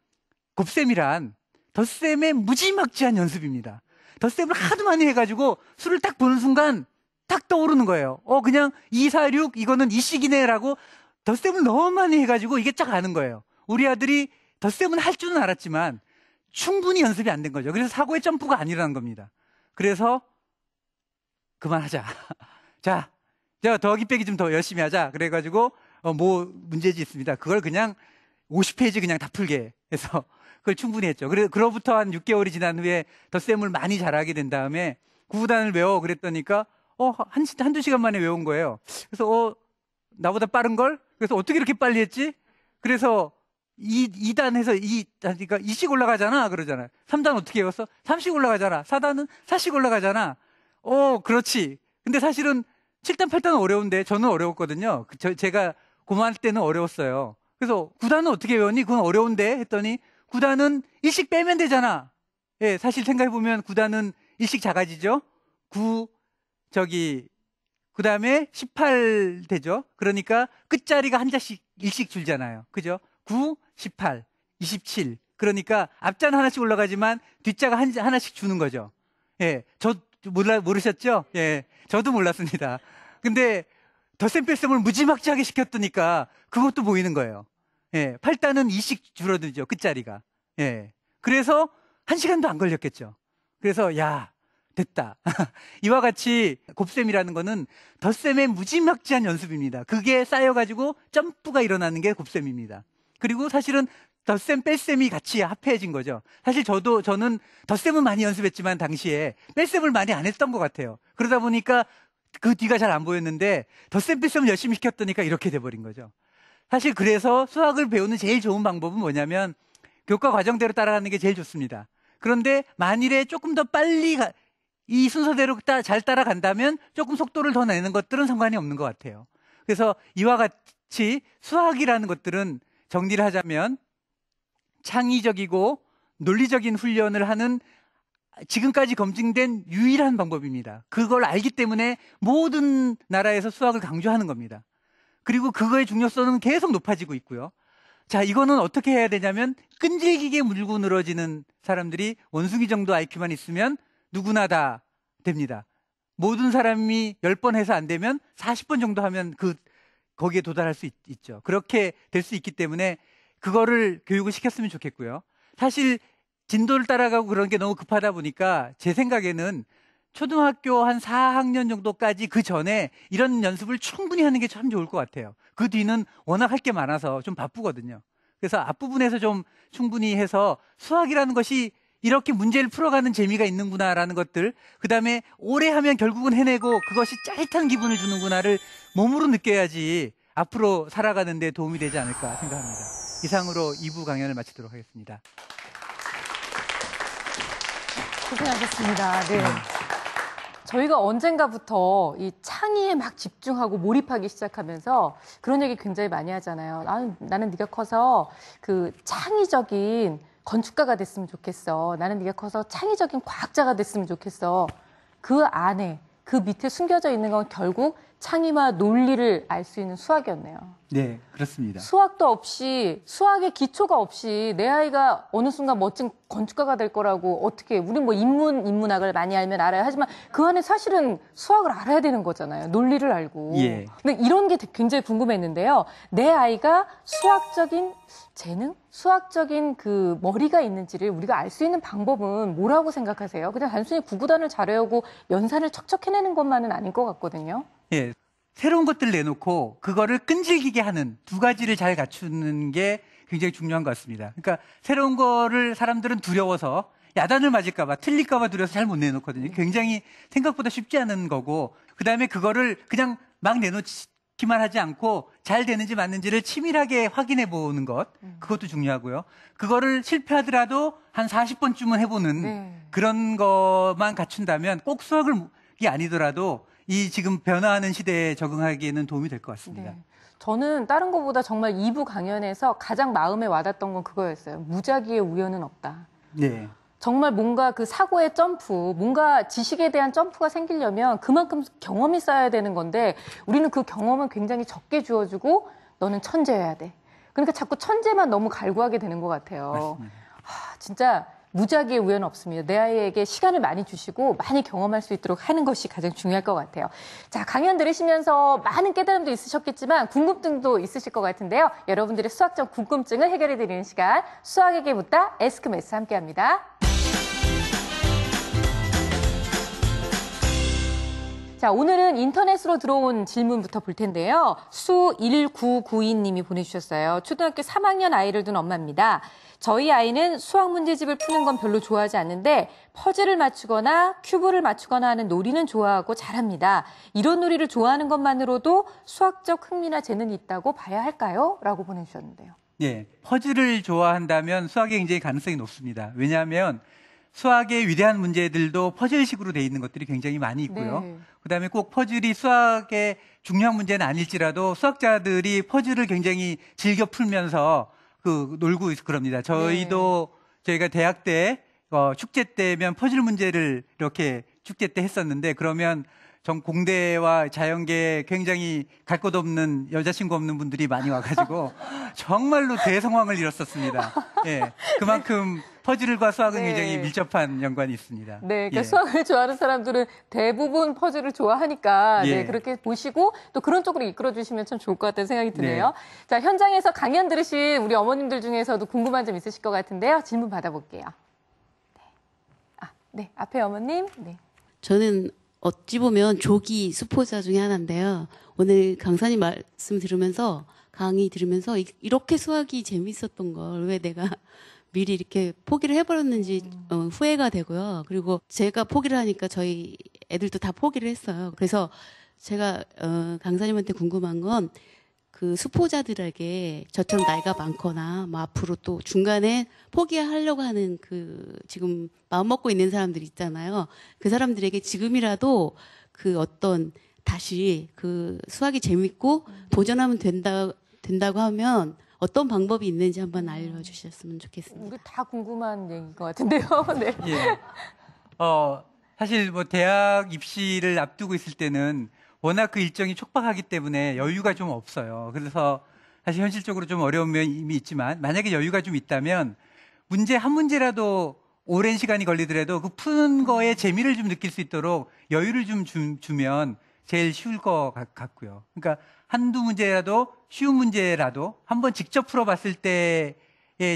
[SPEAKER 2] 곱셈이란 덧셈의 무지막지한 연습입니다. 덧셈을 하도 많이 해가지고 수를 딱 보는 순간 딱 떠오르는 거예요. 그냥 2, 4, 6 이거는 2씩이네 라고 덧셈을 너무 많이 해가지고 이게 딱 아는 거예요. 우리 아들이 덧셈은 할 줄은 알았지만 충분히 연습이 안 된 거죠. 그래서 사고의 점프가 안 일어난 겁니다. 그래서 그만하자. 자, 더하기 빼기 좀 더 열심히 하자. 그래가지고 뭐 문제지 있습니다. 그걸 그냥 50페이지 그냥 다 풀게 해서 그걸 충분히 했죠. 그로부터 한 6개월이 지난 후에 덧셈을 많이 잘하게 된 다음에 구구단을 외워 그랬더니까 한두 시간 만에 외운 거예요. 그래서 나보다 빠른걸? 그래서 어떻게 이렇게 빨리 했지? 그래서 2단 해서 2단이니까 2씩 올라가잖아 그러잖아요. 3단 어떻게 외웠어? 3씩 올라가잖아. 4단은 4씩 올라가잖아. 그렇지. 근데 사실은 7단 8단은 어려운데 저는 어려웠거든요. 제가 고만할 때는 어려웠어요. 그래서 9단은 어떻게 외웠니? 그건 어려운데 했더니 9단은 1씩 빼면 되잖아. 예, 사실 생각해보면 9단은 일씩 작아지죠? 그 다음에 18 되죠? 그러니까 끝자리가 한 자씩 일씩 줄잖아요. 그죠? 9, 18, 27. 그러니까 앞자는 하나씩 올라가지만 뒷자가 하나씩 주는 거죠. 예, 모르셨죠? 예, 저도 몰랐습니다. 근데 덧셈 뺄셈을 무지막지하게 시켰더니까 그것도 보이는 거예요. 예, 8단은 2씩 줄어들죠, 끝자리가. 예, 그래서 1시간도 안 걸렸겠죠. 그래서, 야, 됐다. 이와 같이 곱셈이라는 거는 덧셈의 무지막지한 연습입니다. 그게 쌓여가지고 점프가 일어나는 게 곱셈입니다. 그리고 사실은 덧셈, 뺄셈이 같이 합해진 거죠. 사실 저는 덧셈은 많이 연습했지만 당시에 뺄셈을 많이 안 했던 것 같아요. 그러다 보니까 그 뒤가 잘 안 보였는데 덧셈, 뺄셈을 열심히 시켰더니까 이렇게 돼버린 거죠. 사실 그래서 수학을 배우는 제일 좋은 방법은 뭐냐면 교과 과정대로 따라가는 게 제일 좋습니다. 그런데 만일에 조금 더 빨리 이 순서대로 잘 따라간다면 조금 속도를 더 내는 것들은 상관이 없는 것 같아요. 그래서 이와 같이 수학이라는 것들은 정리를 하자면 창의적이고 논리적인 훈련을 하는 지금까지 검증된 유일한 방법입니다. 그걸 알기 때문에 모든 나라에서 수학을 강조하는 겁니다. 그리고 그거의 중요성은 계속 높아지고 있고요. 자, 이거는 어떻게 해야 되냐면 끈질기게 물고 늘어지는 사람들이 원숭이 정도 IQ만 있으면 누구나 다 됩니다. 모든 사람이 10번 해서 안 되면 40번 정도 하면 거기에 도달할 수 있죠. 그렇게 될 수 있기 때문에 그거를 교육을 시켰으면 좋겠고요. 사실 진도를 따라가고 그런 게 너무 급하다 보니까 제 생각에는 초등학교 한 4학년 정도까지 그 전에 이런 연습을 충분히 하는 게 참 좋을 것 같아요. 그 뒤는 워낙 할 게 많아서 좀 바쁘거든요. 그래서 앞부분에서 좀 충분히 해서 수학이라는 것이 이렇게 문제를 풀어가는 재미가 있는구나라는 것들, 그 다음에 오래 하면 결국은 해내고 그것이 짜릿한 기분을 주는구나를 몸으로 느껴야지 앞으로 살아가는 데 도움이 되지 않을까 생각합니다. 이상으로 2부 강연을 마치도록 하겠습니다.
[SPEAKER 1] 고생하셨습니다. 네. 저희가 언젠가부터 이 창의에 막 집중하고 몰입하기 시작하면서 그런 얘기 굉장히 많이 하잖아요. 나는 네가 커서 그 창의적인 건축가가 됐으면 좋겠어. 나는 네가 커서 창의적인 과학자가 됐으면 좋겠어. 그 안에, 그 밑에 숨겨져 있는 건 결국 창의와 논리를 알 수 있는 수학이었네요.
[SPEAKER 2] 네, 그렇습니다.
[SPEAKER 1] 수학도 없이, 수학의 기초가 없이 내 아이가 어느 순간 멋진 건축가가 될 거라고 어떻게, 우린 뭐 인문학을 많이 알면 알아요. 하지만 그 안에 사실은 수학을 알아야 되는 거잖아요. 논리를 알고.
[SPEAKER 2] 예.
[SPEAKER 1] 근데 이런 게 굉장히 궁금했는데요. 내 아이가 수학적인 재능? 수학적인 그 머리가 있는지를 우리가 알 수 있는 방법은 뭐라고 생각하세요? 그냥 단순히 구구단을 잘 외우고 연산을 척척 해내는 것만은 아닌 것 같거든요.
[SPEAKER 2] 예, 새로운 것들을 내놓고 그거를 끈질기게 하는 두 가지를 잘 갖추는 게 굉장히 중요한 것 같습니다. 그러니까 새로운 거를 사람들은 두려워서 야단을 맞을까 봐, 틀릴까 봐 두려워서 잘 못 내놓거든요. 굉장히 생각보다 쉽지 않은 거고, 그다음에 그거를 그냥 막 내놓기만 하지 않고 잘 되는지 맞는지를 치밀하게 확인해 보는 것, 그것도 중요하고요. 그거를 실패하더라도 한 40번쯤은 해보는 그런 것만 갖춘다면 꼭 수학이 아니더라도 이 지금 변화하는 시대에 적응하기에는 도움이 될 것 같습니다.
[SPEAKER 1] 네. 저는 다른 것보다 정말 2부 강연에서 가장 마음에 와닿았던 건 그거였어요. 무작위의 우연은 없다.
[SPEAKER 2] 네.
[SPEAKER 1] 정말 뭔가 그 사고의 점프, 뭔가 지식에 대한 점프가 생기려면 그만큼 경험이 쌓여야 되는 건데 우리는 그 경험은 굉장히 적게 주어주고 너는 천재여야 돼. 그러니까 자꾸 천재만 너무 갈구하게 되는 것 같아요.
[SPEAKER 2] 맞습니다.
[SPEAKER 1] 진짜 무작위의 우연은 없습니다. 내 아이에게 시간을 많이 주시고 많이 경험할 수 있도록 하는 것이 가장 중요할 것 같아요. 자, 강연 들으시면서 많은 깨달음도 있으셨겠지만 궁금증도 있으실 것 같은데요. 여러분들의 수학적 궁금증을 해결해드리는 시간, 수학에게 묻다 에스크메스 함께합니다. 자, 오늘은 인터넷으로 들어온 질문부터 볼 텐데요. 수1992님이 보내주셨어요. 초등학교 3학년 아이를 둔 엄마입니다. 저희 아이는 수학 문제집을 푸는 건 별로 좋아하지 않는데 퍼즐을 맞추거나 큐브를 맞추거나 하는 놀이는 좋아하고 잘합니다. 이런 놀이를 좋아하는 것만으로도 수학적 흥미나 재능이 있다고 봐야 할까요? 라고 보내주셨는데요.
[SPEAKER 2] 네, 퍼즐을 좋아한다면 수학에 굉장히 가능성이 높습니다. 왜냐하면 수학의 위대한 문제들도 퍼즐식으로 되어 있는 것들이 굉장히 많이 있고요.
[SPEAKER 1] 네.
[SPEAKER 2] 그다음에 꼭 퍼즐이 수학의 중요한 문제는 아닐지라도 수학자들이 퍼즐을 굉장히 즐겨 풀면서 놀고 그럽니다. 저희가 대학 때 축제 때면 퍼즐 문제를 이렇게 축제 때 했었는데 그러면 전 공대와 자연계에 굉장히 갈 곳 없는 여자친구 없는 분들이 많이 와가지고 정말로 대성황을 이뤘었습니다. 예, 그만큼 퍼즐과 수학은
[SPEAKER 1] 네.
[SPEAKER 2] 굉장히 밀접한 연관이 있습니다.
[SPEAKER 1] 네, 그러니까
[SPEAKER 2] 예.
[SPEAKER 1] 수학을 좋아하는 사람들은 대부분 퍼즐을 좋아하니까
[SPEAKER 2] 예.
[SPEAKER 1] 네, 그렇게 보시고 또 그런 쪽으로 이끌어 주시면 참 좋을 것 같다는 생각이 드네요.
[SPEAKER 2] 네.
[SPEAKER 1] 자, 현장에서 강연 들으신 우리 어머님들 중에서도 궁금한 점 있으실 것 같은데요. 질문 받아볼게요. 네, 앞에 어머님. 네.
[SPEAKER 6] 저는 어찌 보면 조기 수포자 중에 하나인데요. 오늘 강사님 말씀 들으면서 강의 들으면서 이렇게 수학이 재밌었던 걸 왜 내가 미리 이렇게 포기를 해버렸는지 후회가 되고요. 그리고 제가 포기를 하니까 저희 애들도 다 포기를 했어요. 그래서 제가 강사님한테 궁금한 건 그 수포자들에게 저처럼 나이가 많거나 뭐 앞으로 또 중간에 포기하려고 하는 그 지금 마음 먹고 있는 사람들 있잖아요. 그 사람들에게 지금이라도 그 어떤 다시 그 수학이 재밌고 도전하면 된다고 하면 어떤 방법이 있는지 한번 알려주셨으면 좋겠습니다.
[SPEAKER 1] 우리 다 궁금한 얘기인 것 같은데요. 네.
[SPEAKER 2] 예. 사실 뭐 대학 입시를 앞두고 있을 때는 워낙 그 일정이 촉박하기 때문에 여유가 좀 없어요. 그래서 사실 현실적으로 좀 어려운 면이 있지만 만약에 여유가 좀 있다면 문제 한 문제라도 오랜 시간이 걸리더라도 그 푸는 거에 재미를 좀 느낄 수 있도록 여유를 좀 주면 제일 쉬울 것 같고요. 그러니까 한두 문제라도 쉬운 문제라도 한번 직접 풀어봤을 때의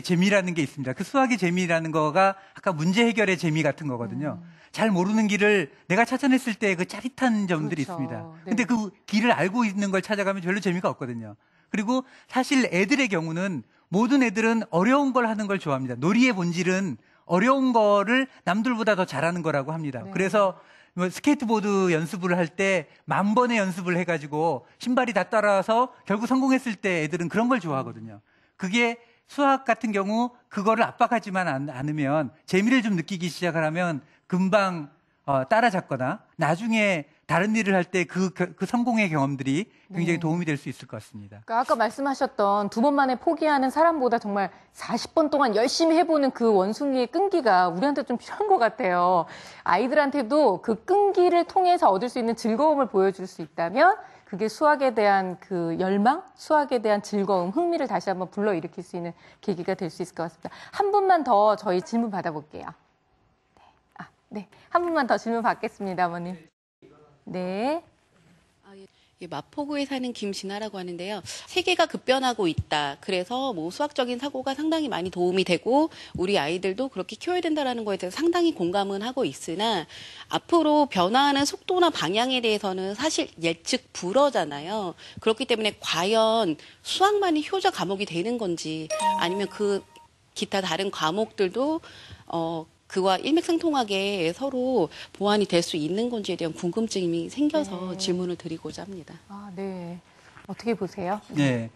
[SPEAKER 2] 재미라는 게 있습니다. 그 수학의 재미라는 거가 아까 문제 해결의 재미 같은 거거든요. 잘 모르는 길을 내가 찾아냈을 때 그 짜릿한 점들이
[SPEAKER 1] 그렇죠.
[SPEAKER 2] 있습니다.
[SPEAKER 1] 네.
[SPEAKER 2] 근데 그 길을 알고 있는 걸 찾아가면 별로 재미가 없거든요. 그리고 사실 애들의 경우는 모든 애들은 어려운 걸 하는 걸 좋아합니다. 놀이의 본질은 어려운 거를 남들보다 더 잘하는 거라고 합니다.
[SPEAKER 1] 네.
[SPEAKER 2] 그래서 뭐 스케이트보드 연습을 할 때 10,000번의 연습을 해가지고 신발이 다 따라와서 결국 성공했을 때 애들은 그런 걸 좋아하거든요. 그게 수학 같은 경우 그거를 압박하지만 않으면 재미를 좀 느끼기 시작하면 금방 따라잡거나 나중에 다른 일을 할 때 그 성공의 경험들이 굉장히 도움이 될 수 있을 것 같습니다.
[SPEAKER 1] 그러니까 아까 말씀하셨던 2번 만에 포기하는 사람보다 정말 40번 동안 열심히 해보는 그 원숭이의 끈기가 우리한테 좀 필요한 것 같아요. 아이들한테도 그 끈기를 통해서 얻을 수 있는 즐거움을 보여줄 수 있다면 그게 수학에 대한 그 열망, 수학에 대한 즐거움, 흥미를 다시 한번 불러일으킬 수 있는 계기가 될 수 있을 것 같습니다. 한 분만 더 저희 질문 받아볼게요. 네. 한 분만 더 질문 받겠습니다, 어머님. 네.
[SPEAKER 6] 마포구에 사는 김진아라고 하는데요. 세계가 급변하고 있다. 그래서 뭐 수학적인 사고가 상당히 많이 도움이 되고 우리 아이들도 그렇게 키워야 된다라는 거에 대해서 상당히 공감은 하고 있으나 앞으로 변화하는 속도나 방향에 대해서는 사실 예측 불허잖아요. 그렇기 때문에 과연 수학만이 효자 과목이 되는 건지 아니면 그 기타 다른 과목들도 그와 일맥상통하게 서로 보완이 될 수 있는 건지에 대한 궁금증이 생겨서
[SPEAKER 1] 네.
[SPEAKER 6] 질문을 드리고자 합니다.
[SPEAKER 1] 네. 어떻게 보세요?
[SPEAKER 2] 네.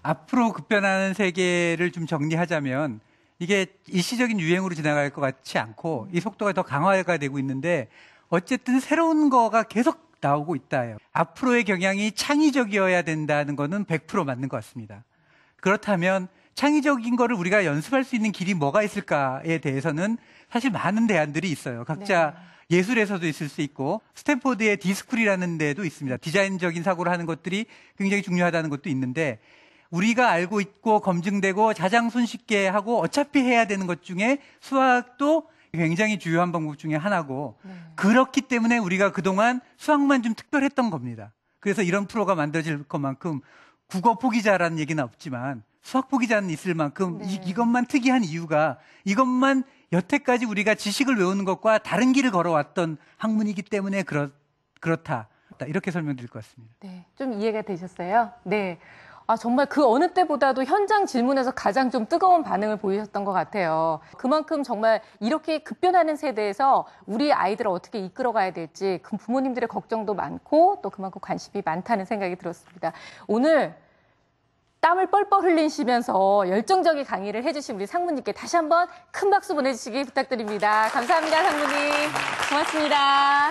[SPEAKER 2] 앞으로 급변하는 세계를 좀 정리하자면 이게 일시적인 유행으로 지나갈 것 같지 않고 이 속도가 더 강화가 되고 있는데 어쨌든 새로운 거가 계속 나오고 있다요. 앞으로의 경향이 창의적이어야 된다는 거는 100% 맞는 것 같습니다. 그렇다면 창의적인 거를 우리가 연습할 수 있는 길이 뭐가 있을까에 대해서는 사실 많은 대안들이 있어요. 각자 예술에서도 있을 수 있고 스탠포드의 디스쿨이라는 데도 있습니다. 디자인적인 사고를 하는 것들이 굉장히 중요하다는 것도 있는데 우리가 알고 있고 검증되고 가장 손쉽게 하고 어차피 해야 되는 것 중에 수학도 굉장히 주요한 방법 중에 하나고 그렇기 때문에 우리가 그동안 수학만 좀 특별했던 겁니다. 그래서 이런 프로가 만들어질 것만큼 국어 포기자라는 얘기는 없지만 수학 포기자는 있을 만큼 이것만 특이한 이유가 이것만 여태까지 우리가 지식을 외우는 것과 다른 길을 걸어왔던 학문이기 때문에 그렇다. 이렇게 설명드릴 것 같습니다.
[SPEAKER 1] 네. 좀 이해가 되셨어요? 네. 정말 그 어느 때보다도 현장 질문에서 가장 좀 뜨거운 반응을 보이셨던 것 같아요. 그만큼 정말 이렇게 급변하는 세대에서 우리 아이들을 어떻게 이끌어가야 될지 그 부모님들의 걱정도 많고 또 그만큼 관심이 많다는 생각이 들었습니다. 오늘 땀을 뻘뻘 흘리시면서 열정적인 강의를 해주신 우리 상무님께 다시 한번 큰 박수 보내주시기 부탁드립니다. 감사합니다, 상무님. 고맙습니다.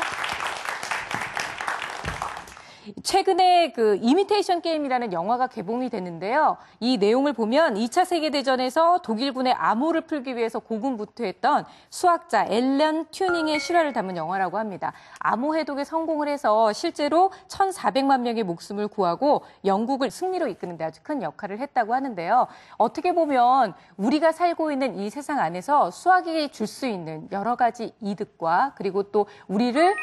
[SPEAKER 1] 최근에 그 이미테이션 게임이라는 영화가 개봉이 됐는데요. 이 내용을 보면 2차 세계대전에서 독일군의 암호를 풀기 위해서 고군분투했던 수학자 앨런 튜닝의 실화를 담은 영화라고 합니다. 암호 해독에 성공을 해서 실제로 1,400만 명의 목숨을 구하고 영국을 승리로 이끄는 데 아주 큰 역할을 했다고 하는데요. 어떻게 보면 우리가 살고 있는 이 세상 안에서 수학이 줄 수 있는 여러 가지 이득과 그리고 또 우리를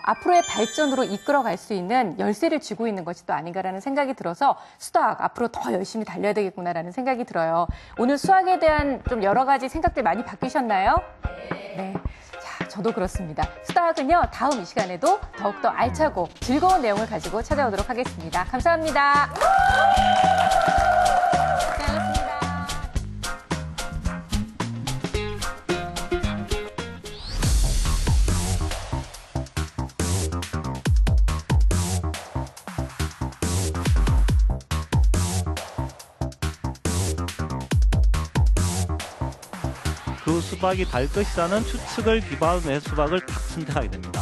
[SPEAKER 1] 앞으로의 발전으로 이끌어갈 수 있는 열쇠를 쥐고 있는 것이 또 아닌가라는 생각이 들어서 수학 앞으로 더 열심히 달려야 되겠구나라는 생각이 들어요. 오늘 수학에 대한 좀 여러 가지 생각들 많이 바뀌셨나요? 네. 자, 저도 그렇습니다. 수학은요, 다음 이 시간에도 더욱더 알차고 즐거운 내용을 가지고 찾아오도록 하겠습니다. 감사합니다.
[SPEAKER 7] 그 수박이 달 것이라는 추측을 기반으로 해서 수박을 딱 선택하게 됩니다.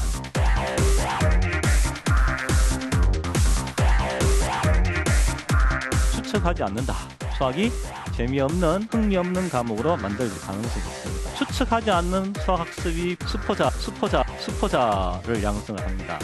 [SPEAKER 7] 추측하지 않는다. 수학이 재미없는 흥미없는 과목으로 만들 가능성이 있습니다. 추측하지 않는 수학학습이 수포자를 양성을 합니다.